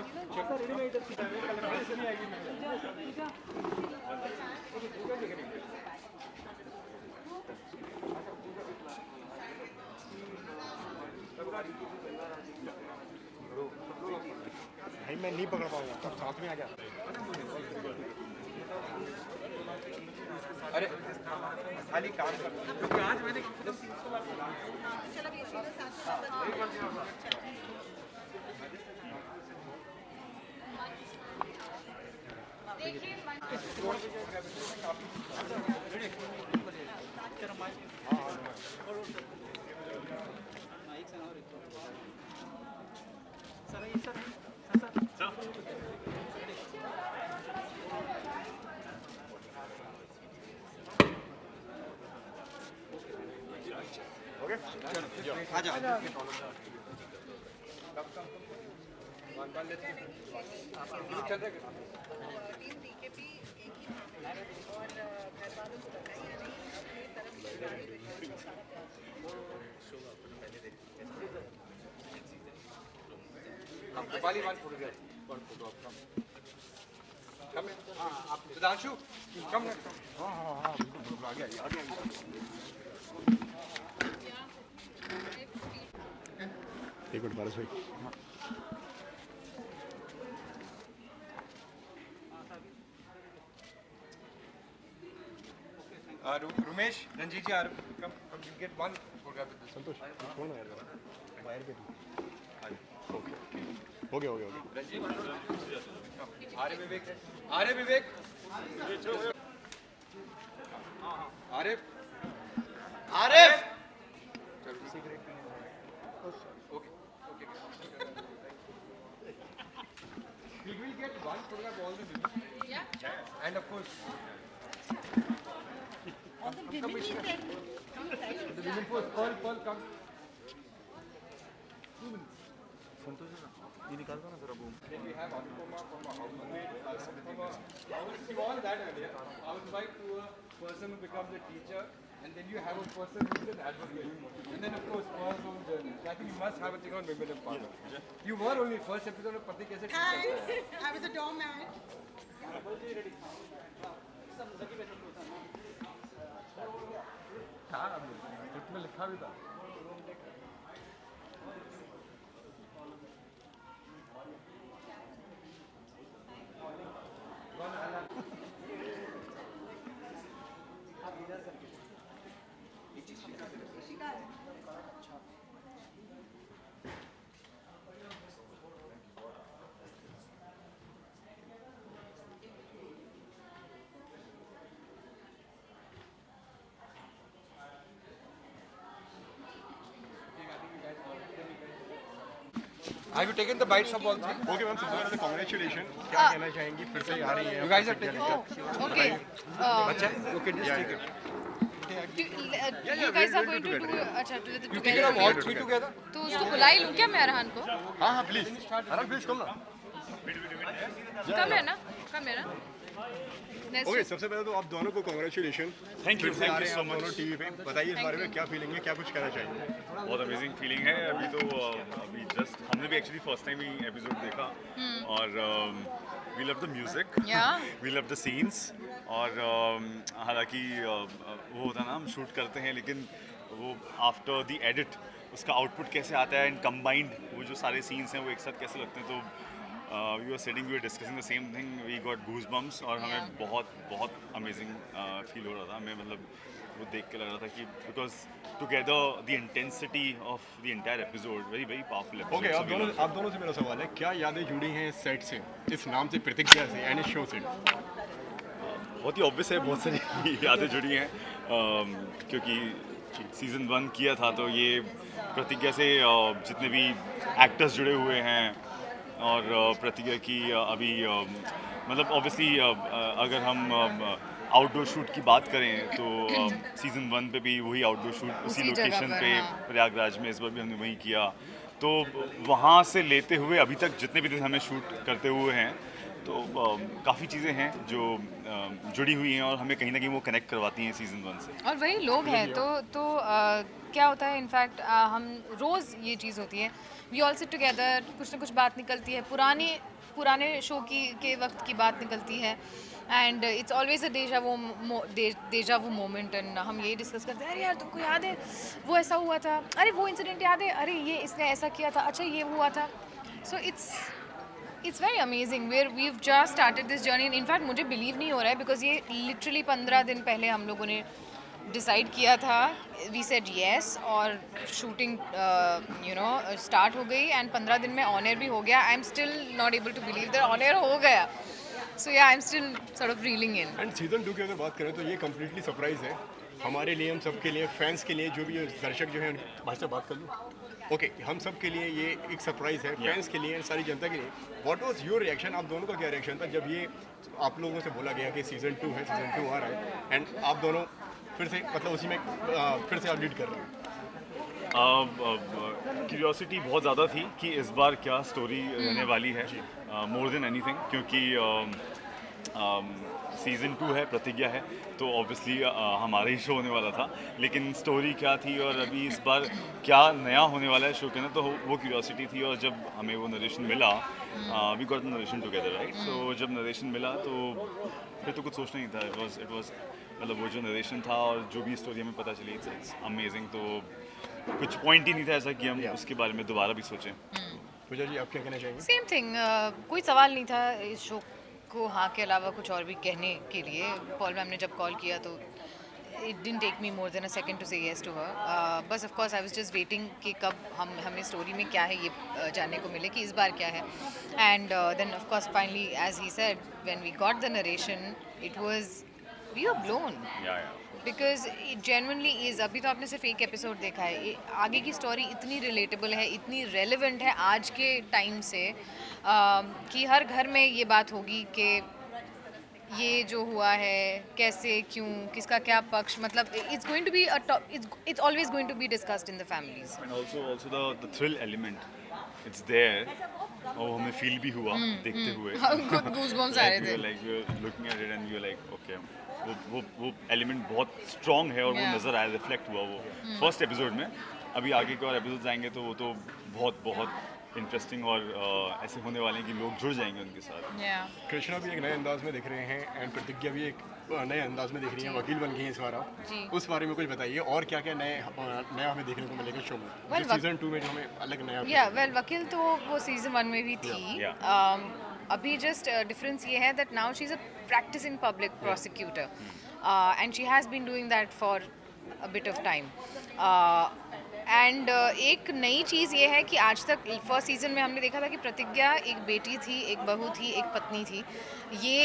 भाई मैं नहीं पकड़ पाऊंगा, तो साथ में आ जा। अरे खाली काम कर आज मैंने सुधांशु कम आ गया एक मिनट पारस भाई। रुमेश रंजीत जी कम गेट वन फोटोग्राफ विद संतोष कौन है यार बाहर के ओके हो गया रंजीत आर्य विवेक Arif Arif We will get one photograph all the women. Yeah. And of course, All the women is there. the women first. Pearl, come. ये निकाल दो ना जरा boom Then we have Anupama from a housemate. I will see all that earlier. I will invite to a person who becomes a teacher, and then you have a person who is an advocate. And then of course Pearl's own journey. I think you must have a thing on women empowerment. You were only first episode of Pati Kaise Cheat Karta Hai. I was a doormat. था कुछ में लिखा भी था Have you taken the bites of all three? Okay, ma'am सबसे पहले congratulations. क्या कहना चाहेंगी फिर से आ रही हैं? You guys are taking Okay. अच्छा okay just take it. You guys are going to do अच्छा You take it together. all three together. तो उसको बुला ही लूँ क्या मैं अरहान को? हाँ हाँ प्लीज अरहान प्लीज कम ना. कम है ना? कम है ना? ओके सबसे पहले तो आप दोनों को congratulation. Thank you so much. दोनों टीवी पे बताइए इस बारे में क्या फीलिंग है, क्या कुछ कहना चाहिए. बहुत अमेजिंग फीलिंग है. अभी जस्ट हमने भी एक्चुअली फर्स्ट टाइम ही एपिसोड देखा और we love the music, we love the scenes. और हालांकि वो होता ना हम शूट करते हैं लेकिन वो आफ्टर द एडिट उसका आउटपुट कैसे आता है एंड कंबाइंड वो जो सारे सीन्स हैं वो एक साथ कैसे लगते हैं. तो we were sitting we were discussing the same thing. We got goosebumps और हमें बहुत बहुत अमेजिंग फील हो रहा था. हमें मतलब वो देख के लग रहा था कि because together the intensity of the entire episode very very powerful episode. Okay आप दोनों से मेरा सवाल है क्या यादें जुड़ी हैं सेट से, इस नाम से प्रतिज्ञा से एंड शो से. बहुत ही ऑब्वियस है, बहुत सारी यादें जुड़ी हैं क्योंकि सीज़न 1 किया था तो ये प्रतिज्ञा से जितने भी एक्टर्स जुड़े हुए हैं और प्रतिज्ञा की अभी मतलब ऑब्वियसली अगर हम आउटडोर शूट की बात करें तो सीज़न 1 पे भी वही आउटडोर शूट उसी लोकेशन पे प्रयागराज में इस बार भी हमने वही किया. तो वहाँ से लेते हुए अभी तक जितने भी दिन हमें शूट करते हुए हैं तो काफ़ी चीज़ें हैं जो जुड़ी हुई हैं और हमें कहीं ना कहीं वो कनेक्ट करवाती हैं सीज़न 1 से. और वही लोग हैं तो क्या होता है इनफैक्ट हम रोज़ ये चीज़ होती है वी ऑल सिट टुगेदर, कुछ ना कुछ बात निकलती है, पुराने शो के वक्त की बात निकलती है एंड इट्स ऑलवेज अ डेजा वो मोमेंट. एंड हम यही डिस्कस करते हैं अरे यार तुमको याद है वो ऐसा हुआ था, अरे वो इंसिडेंट याद है, अरे ये इसने ऐसा किया था, अच्छा ये हुआ था. So it's very amazing where we've just started this journey. In fact मुझे बिलीव नहीं हो रहा है बिकॉज ये लिटरली 15 दिन पहले हम लोगों ने डिसाइड किया था. वी सेड येस और शूटिंग स्टार्ट हो गई एंड 15 दिन में ऑन एयर भी हो गया. I am still not able to believe that on air हो गया. So yeah I am still sort of reeling in. And season 2 की अगर बात करें तो ये कम्प्लीटली सरप्राइज है हमारे लिए, हम सब के लिए, फैंस के लिए, जो भी दर्शक जो है भाई से बात कर लूँ. ओके हम सब के लिए ये एक सरप्राइज है, फैंस के लिए, सारी जनता के लिए. व्हाट वाज योर रिएक्शन, आप दोनों का क्या रिएक्शन था जब ये आप लोगों से बोला गया कि सीजन 2 है, सीजन 2 आ रहा है एंड आप दोनों फिर से मतलब उसी में फिर से आप लीड कर रहे हैं. क्यूरियोसिटी बहुत ज़्यादा थी कि इस बार क्या स्टोरी रहने वाली है मोर देन एनीथिंग क्योंकि सीज़न 2 है, प्रतिज्ञा है तो ऑब्वियसली हमारा ही शो होने वाला था. लेकिन स्टोरी क्या थी और अभी इस बार क्या नया होने वाला है शो के ना, तो वो क्यूरियोसिटी थी. और जब हमें वो नरेशन मिला we got narration together right. So जब नरेशन मिला तो फिर तो कुछ सोचना ही था. इट वाज मतलब वो जो नरेशन था और जो भी स्टोरी हमें पता चली इट्स अमेजिंग. तो कुछ पॉइंट ही नहीं था ऐसा कि हम उसके बारे में दोबारा भी सोचें. पूजा जी आप क्या कहना चाहेंगे. सेम थिंग, कोई सवाल नहीं था इस शो को हाँ के अलावा कुछ और भी कहने के लिए. पॉल मैम ने जब कॉल किया तो it didn't take me more than a second to say yes to her. बस of course I was just waiting कि कब हमें स्टोरी में क्या है ये जानने को मिले कि इस बार क्या है. And then of course finally as he said when we got the narration it was we were blown. Because genuinely is, अभी तो आपने सिर्फ एक एपिसोड देखा है, आगे की स्टोरी इतनी रिलेटेबल है, इतनी रेलेवेंट है आज के टाइम से कि हर घर में ये बात होगी कि ये जो हुआ है कैसे, क्यों, किसका क्या पक्ष, मतलब it's going to be it's always going to be discussed in the families. And also the thrill element it's there, और हमें फील भी हुआ देखते हुए। गूज़बम्स आ रहे थे, like we were looking at it and we were like okay, वो एलिमेंट बहुत स्ट्रॉन्ग है और वो नज़र आया, रिफ्लेक्ट हुआ वो फर्स्ट एपिसोड में। अभी आगे के और एपिसोड्स आएंगे तो वो तो बहुत इंटरेस्टिंग और ऐसे होने वाले हैं कि लोग जुड़ जाएंगे उनके साथ। कृष्णा भी एक नए अंदाज में दिख रहे हैं एंड प्रतिज्ञा भी एक नए अंदाज में दिख रही है, वकील बन गई है इस बार आप, उस बारे में कुछ बताइए और क्या क्या नया हमें देखने को मिलेगा शो में, सीजन 2 में जो हमें अलग नया। वकील तो वो सीजन 1 में भी थी। अभी जस्ट डिफरेंस ये है that now she is a practicing public prosecutor and she has been doing that for a bit of time and एक नई चीज़ ये है कि आज तक फर्स्ट सीज़न में हमने देखा था कि प्रतिज्ञा एक बेटी थी, एक बहू थी, एक पत्नी थी, ये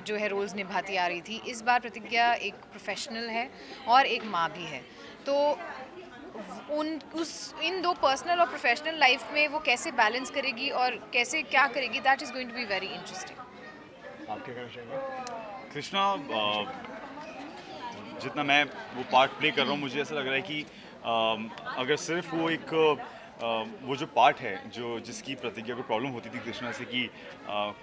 जो है रोल्स निभाती आ रही थी। इस बार प्रतिज्ञा एक प्रोफेशनल है और एक माँ भी है, तो इन दो पर्सनल और प्रोफेशनल लाइफ में वो कैसे बैलेंस करेगी और कैसे क्या करेगी, that is going to be very interesting. आप क्या कहना चाहेंगे? कृष्णा, जितना मैं वो पार्ट प्ले कर रहा हूँ, मुझे ऐसा लग रहा है कि अगर सिर्फ वो एक वो जो पार्ट है जो जिसकी प्रतिज्ञा को प्रॉब्लम होती थी कृष्णा से कि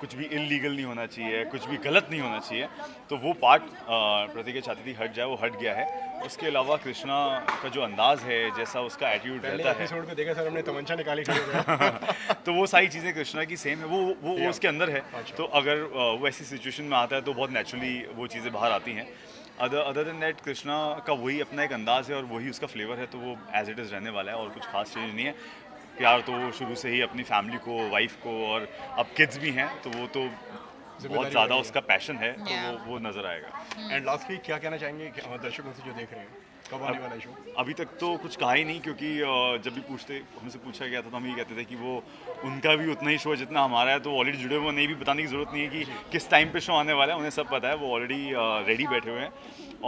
कुछ भी इलीगल नहीं होना चाहिए, कुछ भी गलत नहीं होना चाहिए, तो वो पार्ट प्रतिज्ञा चाहती थी हट जाए, वो हट गया है। उसके अलावा कृष्णा का जो अंदाज है, जैसा उसका एटीट्यूड रहता है, एपिसोड में देखा सर हमने तमंचा निकाली तो वो सारी चीज़ें कृष्णा की सेम है, वो उसके अंदर है। तो अगर वो ऐसी सिचुएशन में आता है तो बहुत नेचुरली वो चीज़ें बाहर आती हैं। अदर देन दैट कृष्णा का वही अपना एक अंदाज है और वही उसका फ्लेवर है, तो वो एज इट इज़ रहने वाला है और कुछ खास चेंज नहीं है। प्यार तो वो शुरू से ही अपनी फैमिली को, वाइफ को, और अब किड्स भी हैं, तो वो तो बहुत ज़्यादा उसका पैशन है, तो वो नज़र आएगा। एंड लास्ट वीक क्या कहना चाहेंगे दर्शकों से जो देख रहे हैं, कब आने वाला शो? अभी तक तो कुछ कहा ही नहीं, क्योंकि जब भी हमसे पूछा गया था तो हम ये कहते थे कि वो उनका भी उतना ही शो जितना हमारा है, तो ऑलरेडी जुड़े हुए, नहीं भी बताने की ज़रूरत नहीं है कि किस टाइम पे शो आने वाला है, उन्हें सब पता है, वो ऑलरेडी रेडी बैठे हुए हैं।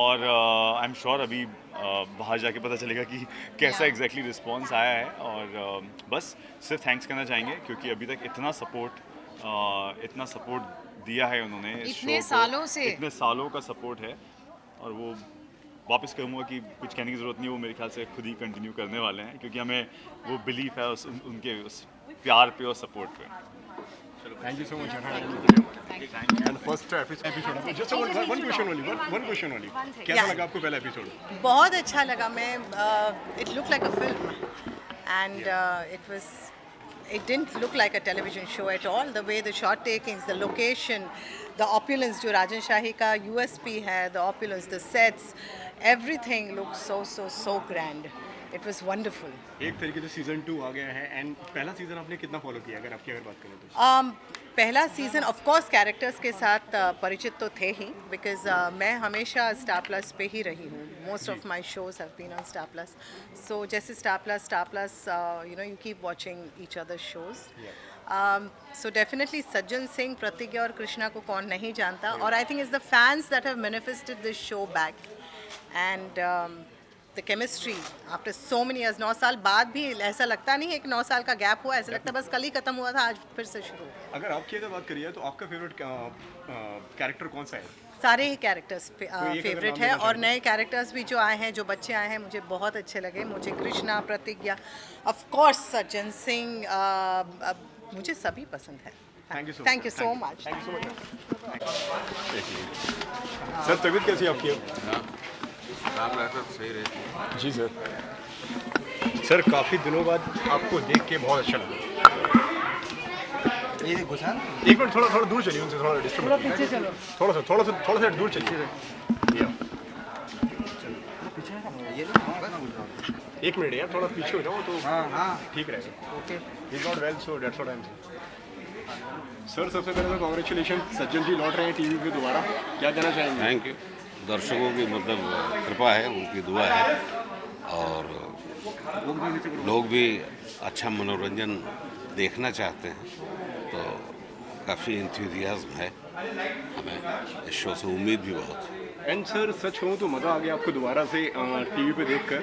और आई एम श्योर अभी बाहर जाके पता चलेगा कि कैसा एग्जैक्टली रिस्पॉन्स आया है। और बस सिर्फ थैंक्स करना चाहेंगे, क्योंकि अभी तक इतना सपोर्ट दिया है उन्होंने, इतने सालों से, इतने सालों का सपोर्ट है, और वो वापस कहूँगा कि कुछ कहने की ज़रूरत नहीं है, वो मेरे ख्याल से खुद ही कंटिन्यू करने वाले हैं, क्योंकि हमें वो बिलीफ है उनके उस प्यार पे और सपोर्ट पे। Thank you so much. And first episode. Just one question only. कैसा लगा आपको पहला एपिसोड? बहुत अच्छा लगा। मैं it looked like a film and it didn't look like a television show at all. The way the shot takings, the location, the opulence जो राजन शाही का USP है, the opulence, the sets, everything looked so grand. It was wonderful. एक तरीके से सीजन 2 आ गया है एंड पहला सीजन आपने कितना फॉलो किया, अगर आपकी बात करें तो? पहला सीज़न ऑफ कोर्स कैरेक्टर्स के साथ परिचित तो थे ही, बिकॉज मैं हमेशा स्टार प्लस पे ही रही हूँ। Most of my shows have been on Star Plus, so जैसे Star Plus you know you keep watching each other shows. So definitely Sajjan Singh, प्रतिज्ञा और कृष्णा को कौन नहीं जानता, और I think it's the fans that have manifested this show back and the chemistry after so many years, 9 साल बाद भी ऐसा लगता नहीं है कि 9 साल का गैप हुआ, ऐसा लगता है बस कल ही खत्म हुआ था, आज फिर से शुरू। अगर आपकी अगर बात करिए तो आपका फेवरेट कैरेक्टर कौन सा है? सारे ही कैरेक्टर्स फेवरेट है, और नए कैरेक्टर्स भी जो आए हैं, जो बच्चे आए हैं, मुझे बहुत अच्छे लगे। मुझे कृष्णा, प्रतिज्ञा, ऑफ कोर्स सज्जन सिंह, मुझे सभी पसंद है। Thank you so much. Sir तबीयत कैसी है आपकी? सही रहती जी सर, काफ़ी दिनों बाद आपको देख के बहुत अच्छा लगा। एक मिनट, थोड़ा दूर चलिए उनसे, थोड़ा डिस्टर्ब, थोड़ा पीछे चलो, थोड़ा सा दूर चलिए। एक मिनट यार, थोड़ा पीछे हो जाओ तो ठीक रहेगा। Okay, he is not well, so that's what I am saying. Sir सबसे पहले तो कांग्रेचुलेशन, सज्जन जी लौट रहे हैं टीवी पे दोबारा, क्या कहना चाहेंगे? Thank you. दर्शकों की मतलब कृपा है, उनकी दुआ है, और लोग भी अच्छा मनोरंजन देखना चाहते हैं, तो काफ़ी इंथुजियाज्म है हमें इस शो से, उम्मीद भी बहुत है। एंड सर सच कहूँ तो मज़ा आ गया आपको दोबारा से टीवी पे देखकर।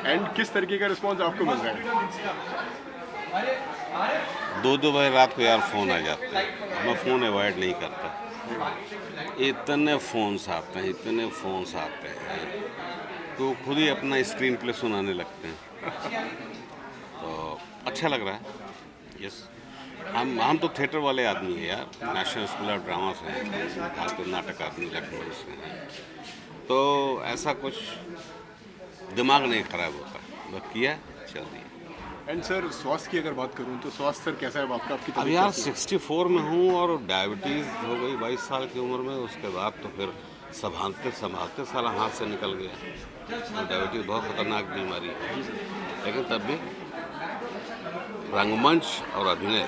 एंड किस तरीके का रिस्पांस आपको मिल रहा है? दो बजे रात को यार फ़ोन आ जाते हैं, मैं फ़ोन अवॉइड नहीं करता। इतने फ़ोन्स आते हैं, इतने फ़ोन्स आते हैं, तो खुद ही अपना स्क्रीन प्ले सुनाने लगते हैं। तो अच्छा लग रहा है। यस, हम तो थिएटर वाले आदमी हैं यार, नेशनल स्कूल ऑफ ड्रामा से हैं, भारतीय नाटक आदमी लखनऊ से हैं, तो ऐसा कुछ दिमाग नहीं खराब होता, बस किया चल दिया। एंड सर स्वास्थ्य की अगर बात करूं तो स्वास्थ्य सर कैसा है आपका? आपकी अब तबीयत यार कैसी है? 64 में हूँ और डायबिटीज़ हो गई 22 साल की उम्र में, उसके बाद तो फिर संभालते साला हाथ से निकल गया। तो डायबिटीज़ बहुत खतरनाक बीमारी है, लेकिन तब भी रंगमंच और अभिनय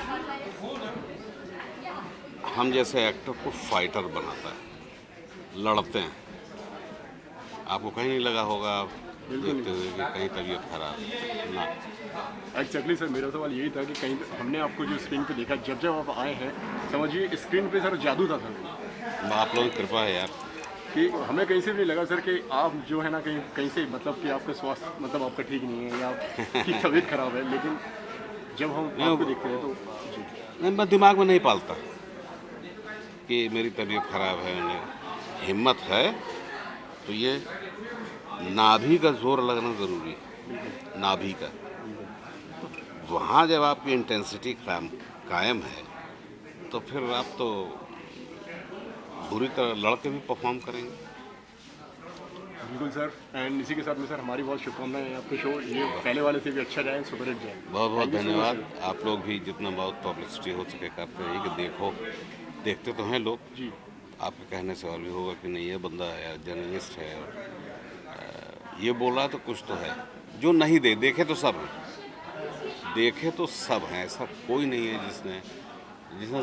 हम जैसे एक्टर को फाइटर बनाता है, लड़ते हैं। आपको कहीं नहीं लगा होगा देखते हुए कि कहीं तबीयत खराब है ना। एक्जैक्टली सर, मेरा सवाल यही था कि कहीं हमने आपको जो स्क्रीन पे देखा, जब आप आए हैं, समझिए स्क्रीन पे सर जादू था सर। आप लोगों की कृपा है यार, कि हमें कहीं से भी नहीं लगा सर कि आप जो है ना कहीं से मतलब कि आपका स्वास्थ्य मतलब आपका ठीक नहीं है या आपकी तबीयत खराब है, लेकिन जब हम आपको देखते हैं तो नहीं, मैं दिमाग में नहीं पालता कि मेरी तबीयत खराब है। हिम्मत है तो ये नाभि का जोर लगना ज़रूरी है, नाभि का। वहाँ जब आपकी इंटेंसिटी कायम है तो फिर आप तो बुरी तरह लड़ के भी परफॉर्म करेंगे। बिल्कुल सर, एंड इसी के साथ में सर हमारी बहुत शुभकामनाएं हैं, आपके शो ये पहले वाले से भी अच्छा जाए, सुपर हिट जाए। बहुत बहुत धन्यवाद। आप लोग भी जितना बहुत पब्लिसिटी हो सके करते रहिए, कि देखते तो हैं लोग जी। आपके कहने से और भी होगा कि नहीं ये बंदा है, जर्नलिस्ट है, और ये बोला तो कुछ तो है। जो नहीं देखे तो सब हैं, देखे तो सब हैं, ऐसा कोई नहीं है जिसने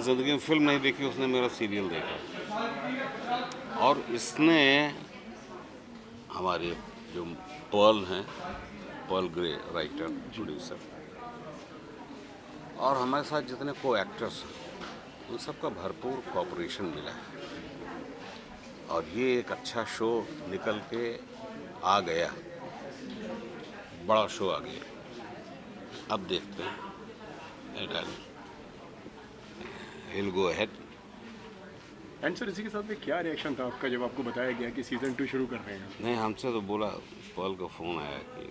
ज़िंदगी में फिल्म नहीं देखी उसने मेरा सीरियल देखा। और इसने हमारे जो पर्ल ग्रे राइटर प्रोड्यूसर और हमारे साथ जितने को एक्टर्स हैं उन सबका भरपूर कोऑपरेशन मिला है, और ये एक अच्छा शो निकल के आ गया, बड़ा शो आ गया। अब देखते हैं, he'll go ahead। And sir इसी के साथ में क्या रिएक्शन था आपका जब आपको बताया गया कि सीज़न 2 शुरू कर रहे हैं? नहीं, हमसे तो बोला, पर्ल का फ़ोन आया कि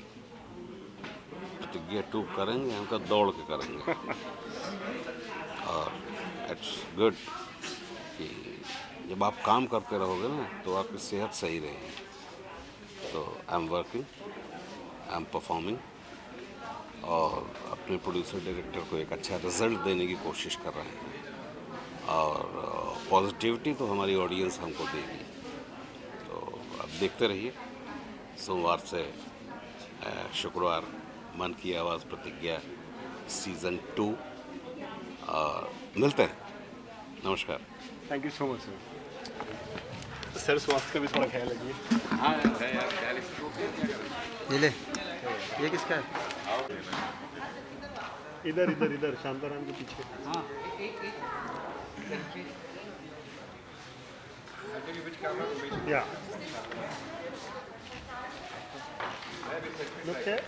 प्रतिज्ञा 2 करेंगे, हम तो दौड़ के करेंगे। और इट्स गुड कि जब आप काम करते रहोगे ना तो आपकी सेहत सही रहेगी। तो I am working, I am performing, और अपने प्रोड्यूसर डायरेक्टर को एक अच्छा रिजल्ट देने की कोशिश कर रहे हैं, और पॉजिटिविटी तो हमारी ऑडियंस हमको देगी। तो अब देखते रहिए। सोमवार से शुक्रवार मन की आवाज़ प्रतिज्ञा सीज़न 2, और मिलते हैं। नमस्कार। Thank you so much sir. Sir स्वास्थ्य का भी थोड़ा ख्याल रखिए। हाँ है यार, ख्याल ये ले, ये किसका है? इधर शांताराम के पीछे। हाँ, या look here.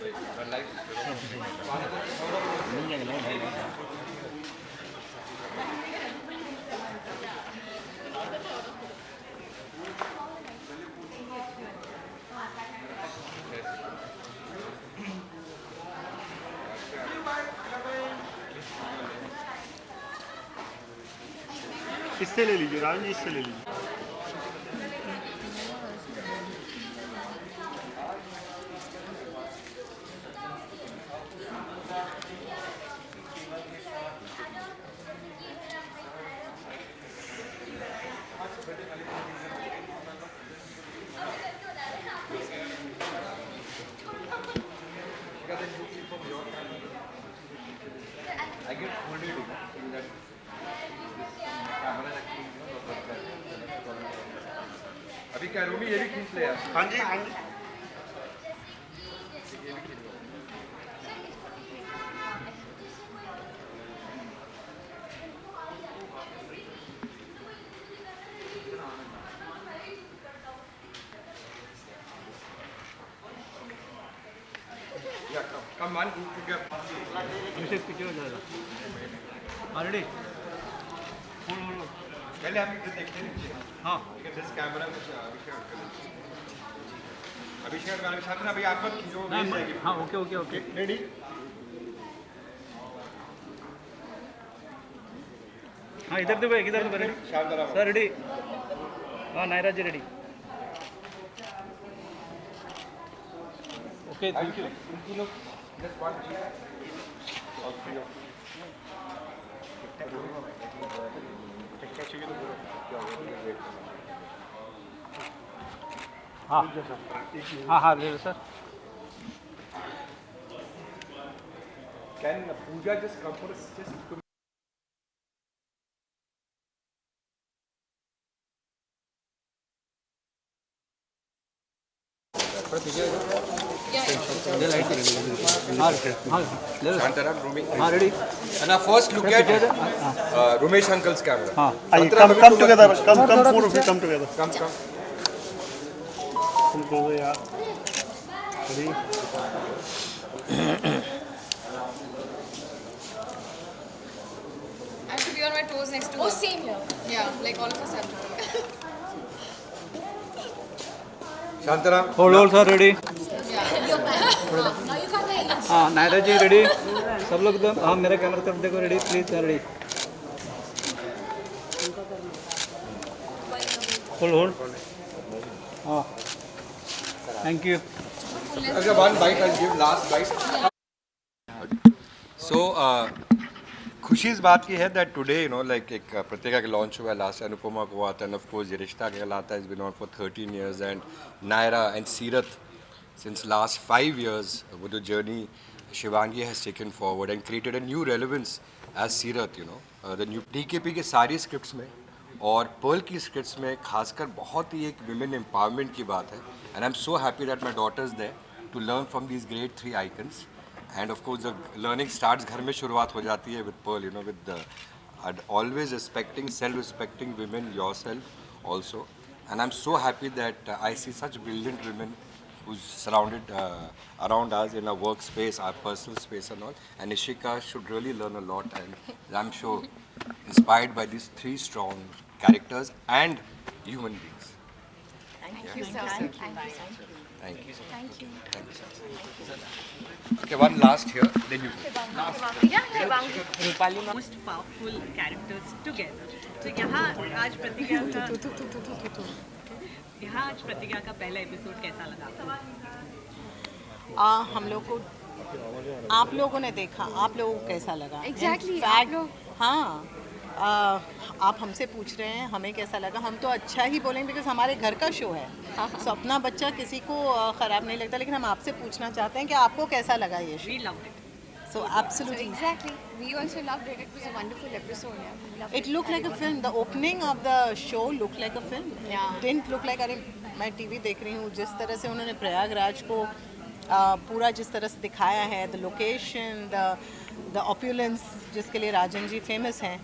इससे ले लीजिए राज जी, इससे ले लीजिए। अभी क्या रूमी ये भी खींच ले यार। हाँ जी हाँ जी। Come on, pick up. Picture हो जाएगा ऑलरेडी पहले हम इधर देखते हैं हाँ जिस कैमरा में अभिषेक वाले साथ ना अभी आप जो हाँ ओके ओके रेडी हाँ इधर देखो इधर देखो रेडी सर रेडी हाँ नायरा जी रेडी ओके थैंक यू हाँ हाँ ले लो sir Can Pooja just come for us just to Shantaram, rooming. ready. And our first look at Rumesh Uncle's camera. Come together. Come, four of you come together. Come. Come closer, yeah. Ready? I have to be on my toes next to her. Oh, same here. Yeah, like all of us have to. Shantaram. Hold sir, ready. Now you can't wait. हाँ नायरा जी रेडी सब लोग एकदम हाँ मेरा कैमरा तरफ देखो रेडी प्लीज रेडी होल्ड हाँ thank you Okay, one bite I'll give, last bite. So, खुशी इस बात की है that today, you know, like एक प्रतिका के launch हुआ last अनुपमा को हुआ था and of course ये रिश्ता कहलाता has been on for 13 years and Naira and Seerat since last 5 years with the journey Shivangi has taken forward and created a new relevance as Seerat, you know, the new DKP के सारी scripts में और पर्ल की स्क्रिप्ट्स में खासकर बहुत ही एक विमेन एम्पावरमेंट की बात है and I am so happy that my daughters there to learn from these great 3 icons and of course the learning starts घर में शुरुआत हो जाती है with Pearl, you know, with always respecting self respecting women yourself also and I am so happy that I see such brilliant women who's surrounded around us in our workspace, our personal space and all. And Ishika should really learn a lot and I'm sure inspired by these 3 strong characters and human beings. Thank you, sir. Thank you. Thank you. Thank you. Okay, one last here, then you go. Most powerful characters together. So यहाँ आज प्रतिज्ञा का पहला एपिसोड कैसा लगा? हम लोग को आप लोगों ने देखा, आप लोगों को कैसा लगा? Exactly. हाँ, आप हमसे पूछ रहे हैं हमें कैसा लगा, हम तो अच्छा ही बोलेंगे बिकॉज हमारे घर का शो है. सो अपना बच्चा किसी को ख़राब नहीं लगता, लेकिन हम आपसे पूछना चाहते हैं कि आपको कैसा लगा ये show? We loved it. So absolutely. So exactly. We also loved it. It was a wonderful episode. Yeah. We loved It looked like a film. The opening of the show looked like a film. Yeah. It didn't look like, अरे मैं टीवी देख रही हूँ, जिस तरह से उन्होंने प्रयागराज को पूरा जिस तरह से दिखाया है, the location, the opulence जिसके लिए राजन जी famous हैं,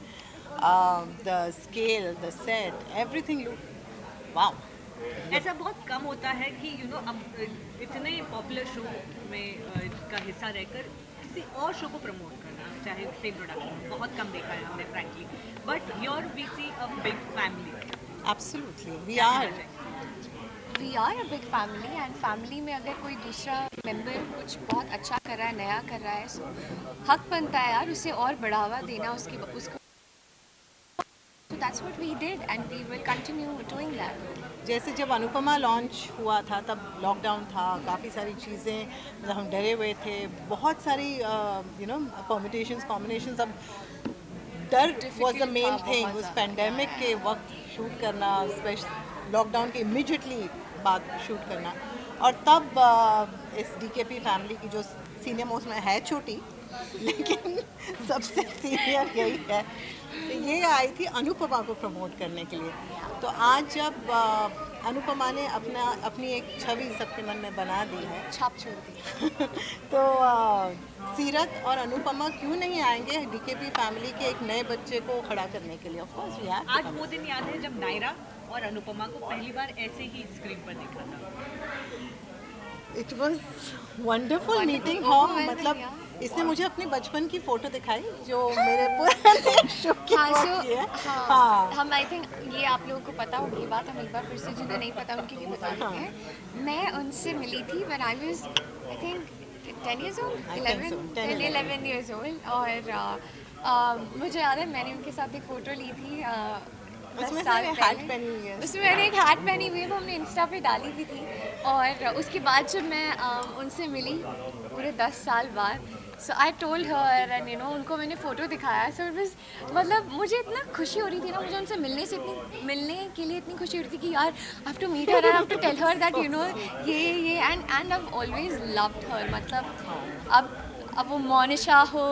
the scale, the set, everything looked wow. ऐसा बहुत कम होता है कि अब इतने पॉपुलर शो में का हिस्सा रहकर किसी और शो को प्रमोट करना, चाहे सेम प्रोडक्शन, बहुत कम देखा है हमने frankly. But you're we see a big family. Absolutely, we are. We are a big family and family में अगर कोई दूसरा member कुछ बहुत अच्छा कर रहा है, नया कर रहा है, so हक बनता है यार उसे और बढ़ावा देना उसको. So that's what we did and we will continue doing that. जैसे जब अनुपमा लॉन्च हुआ था तब लॉकडाउन था, काफ़ी सारी चीज़ें मतलब हम डरे हुए थे, बहुत सारी परमिटेशंस कॉम्बिनेशंस. अब डर वाज द मेन थिंग उस पेंडेमिक के वक्त शूट करना, स्पेशल लॉकडाउन के इमीडिएटली बाद शूट करना. और तब इस DKP फैमिली की जो सीनियर मोस्ट में है छोटी लेकिन सबसे सीनियर यही है, तो ये आई थी अनुपमा को प्रमोट करने के लिए. तो आज जब अनुपमा ने अपनी एक छवि सबके मन में बना दी है, छाप छोड़ दी, तो सीरत और अनुपमा क्यों नहीं आएंगे DKP फैमिली के एक नए बच्चे को खड़ा करने के लिए? Of course we have. आज वो दिन याद है जब नायरा और अनुपमा को पहली बार ऐसे ही स्क्रीन पर देखा था. It was wonderful meeting her. मतलब इसने मुझे अपने बचपन की फोटो दिखाई जो मेरे पुराने शो की होती है। हाँ। हम आई थिंक ये आप लोगों को पता होगी बात, हम एक बार फिर से जिन्हें नहीं पता उनके लिए बता देते हैं। मैं उनसे मिली थी when I was I think 10 years old, 11 years old और मुझे याद है मैंने उनके साथ एक फ़ोटो ली थी 10 साल पहले। उसमें मैंने एक हैट पहनी हुई है, वो हमने इंस्टा पे डाली भी थी। और उसके बाद जब मैं उनसे मिली पूरे 10 साल बाद, सो आई टोल्ड हर एंड उनको मैंने फ़ोटो दिखाया। सो इट वाज मतलब मुझे इतना खुशी हो रही थी ना, मुझे उनसे मिलने के लिए इतनी खुशी हो रही थी कि यार I have to meet her, I have to tell her that ये and I have always loved her. मतलब अब वो मोनिशा हो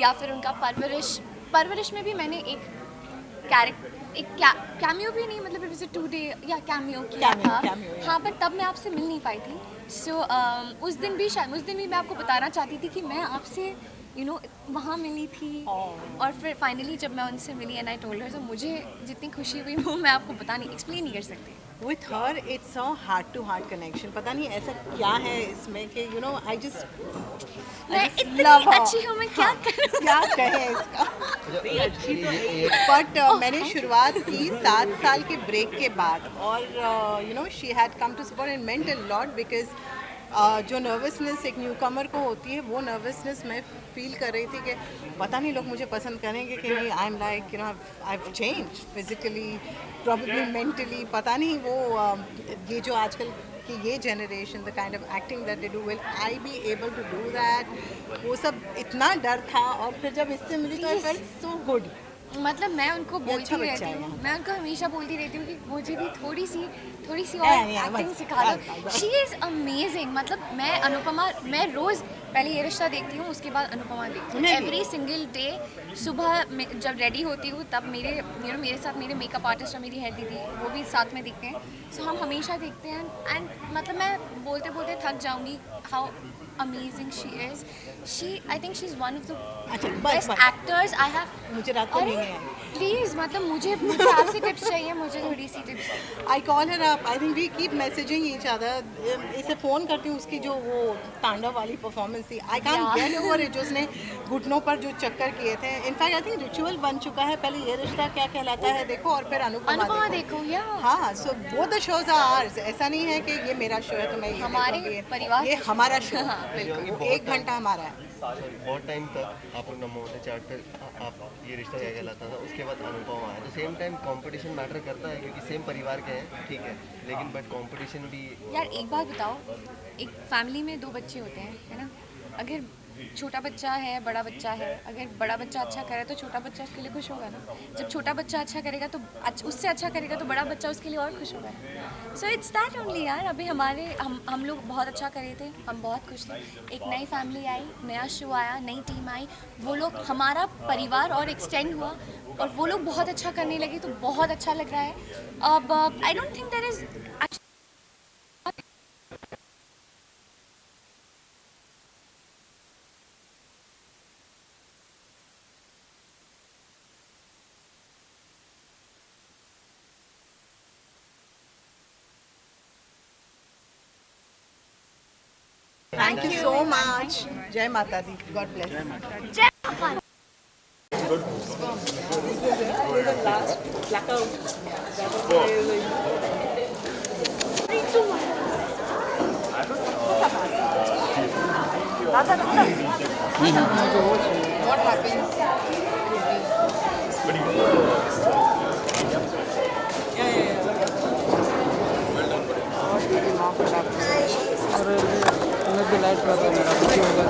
या फिर उनका परवरिश में भी मैंने एक कैमियो भी नहीं, मतलब इट 2 डे या कैमियो किया था। हाँ, पर तब मैं आपसे मिल नहीं पाई थी। सो उस दिन भी मैं आपको बताना चाहती थी कि मैं आपसे वहाँ मिली थी। और फिर फाइनली जब मैं उनसे मिली एंड आई टोल्ड हर, तो मुझे जितनी खुशी हुई वो मैं आपको एक्सप्लेन नहीं कर सकती। With her, it's a heart-to-heart connection. पता नहीं ऐसा क्या है इसमें कि I just मैं इतनी अच्छी हूँ, मैं क्या करूँ? क्या कहें इसका? But मैंने शुरुआत की 7 साल के ब्रेक के बाद और she had come to support and meant a lot because जो नर्वसनेस एक न्यूकमर को होती है वो नर्वसनेस मैं फील कर रही थी कि पता नहीं लोग मुझे पसंद करेंगे कि नहीं। I am like I have change physically, probably mentally, पता नहीं वो ये जो आजकल कि ये generation the kind of acting that they do, will I be able to do that, वो सब इतना डर था। और फिर जब इससे मिली तो आई फेल्ट सो गुड। मतलब मैं उनको बोलती रहती हूँ, मैं उनको हमेशा बोलती रहती हूँ कि मुझे भी थोड़ी सी और एक्टिंग सिखा दो। She is amazing. मतलब मैं रोज़ पहले ये रिश्ता देखती हूँ, उसके बाद अनुपमा देखती हूँ। एवरी सिंगल डे सुबह जब रेडी होती हूँ तब मेरे साथ मेरे मेकअप आर्टिस्ट और मेरी हेयर दीदी वो भी साथ में दिखते हैं। सो हम हमेशा देखते हैं एंड मतलब मैं बोलते बोलते थक जाऊँगी how amazing she is. I think she's one of the best actors I have. मुझे रात को नहीं है। Please मतलब मुझे आपसे टिप्स चाहिए, मुझे थोड़ी सी tips. I call her up. I think we keep messaging each other. इसे फ़ोन करती हूँ, उसकी जो वो तांडव वाली परफॉर्मेंस थी, I can't get over it, जो उसने घुटनों पर जो चक्कर किए थे। इनफैक्ट आई थिंक रिचुअल बन चुका है। पहले ये रिश्ता क्या कहलाता है देखो और फिर अनुपमा देखो। हाँ, so both the shows are ours. ऐसा नहीं है कि ये मेरा शो है तो मैं हमारे परिवार, ये हमारा शो है। 1 घंटा हमारा है। बहुत टाइम तक आप लोग नमो होते चार्ट पर आप ये रिश्ता क्या कहलाता था, उसके बाद अनुपमा आया। तो सेम टाइम कंपटीशन मैटर करता है क्योंकि सेम परिवार के हैं, ठीक है, लेकिन बट कंपटीशन भी। यार एक बात बताओ, एक फैमिली में 2 बच्चे होते हैं, है ना? अगर छोटा बच्चा है, बड़ा बच्चा है, अगर बड़ा बच्चा अच्छा करे तो छोटा बच्चा उसके लिए खुश होगा ना। जब छोटा बच्चा अच्छा करेगा तो उससे अच्छा करेगा तो बड़ा बच्चा उसके लिए और खुश होगा। सो इट्स दैट ओनली यार। अभी हम लोग बहुत अच्छा करे थे, हम बहुत खुश थे। एक नई फैमिली आई, नया शो आया, नई टीम आई, वो लोग हमारा परिवार और एक्सटेंड हुआ और वो लोग बहुत अच्छा करने लगे तो बहुत अच्छा लग रहा है। अब I don't think there is Thank you so much. Jai Mata Di. God bless. Jai Mata Di. This is the last blackout. What happens? Light कर रहा मेरा कुछ होगा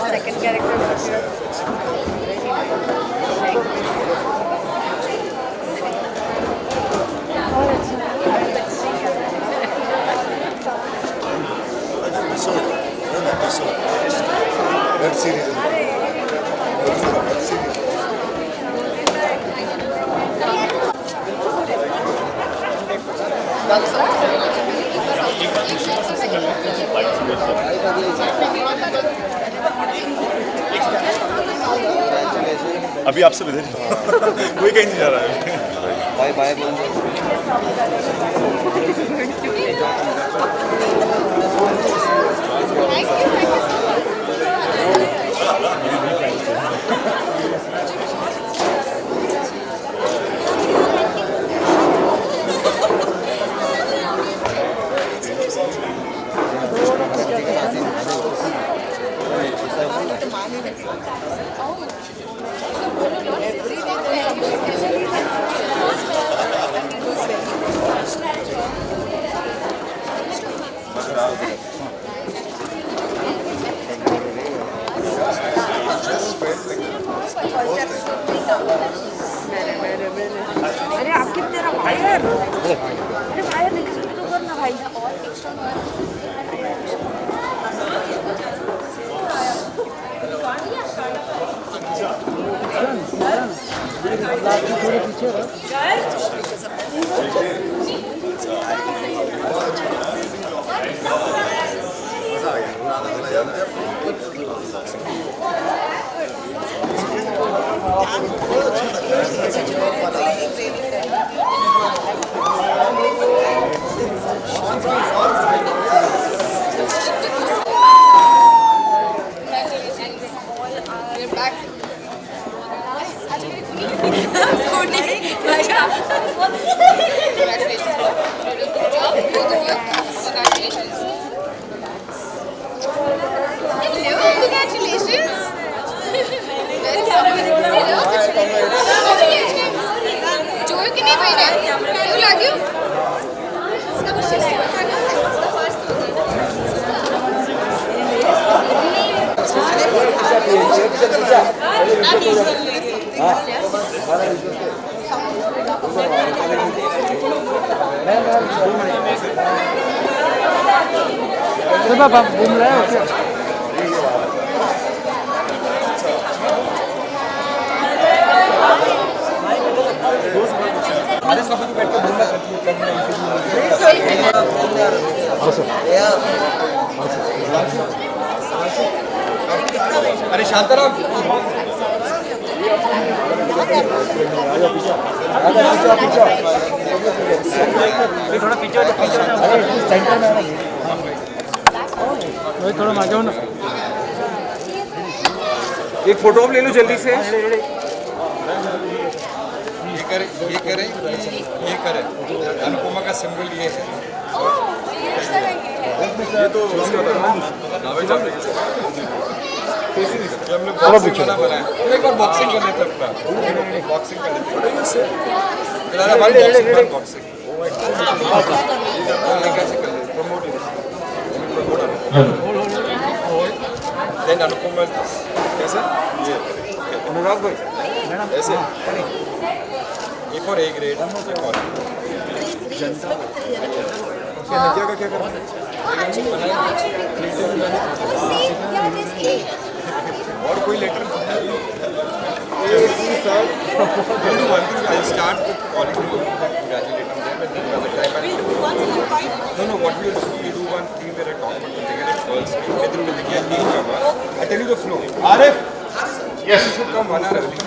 सेकंड कैरेक्टर वेब सीरीज अभी आपसे विदा कोई कहीं नहीं जा रहा है। बाय बाय बोल अरे आप कितने रहा वायर अरे वायर निकल तो करना भाई थोड़े पीछे बाबा घूम रहे हो क्या अरे शांताराम थोड़ा पीछे सेंटर में थोड़ा मांगे हो ना एक फोटो ले लो जल्दी से ये करे अनुपमा का सिंबल ये है ये तो हम लोग बॉक्सिंग बनाए एक बार बॉक्सिंग कर लेते अपना बॉक्सिंग कर लेते बॉक्सिंग कैसे कर लेते प्रमोट देन अनुपमा कैसे ये अनुराग भाई ऐसे ये फॉर ए ग्रेड जनता क्या क्या करना और कोई letter start with calling you, congratulating them, and then another time. No, what we do, we do one thing where I talk about the thing and it calls me. I tell you the flow. Arif! Yes. You should come 1 hour early.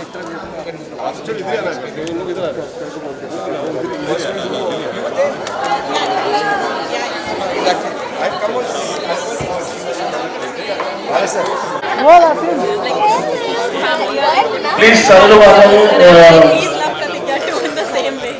Exactly. I've come on. Yes, sir. Please, Please love Pratigya too in the same way.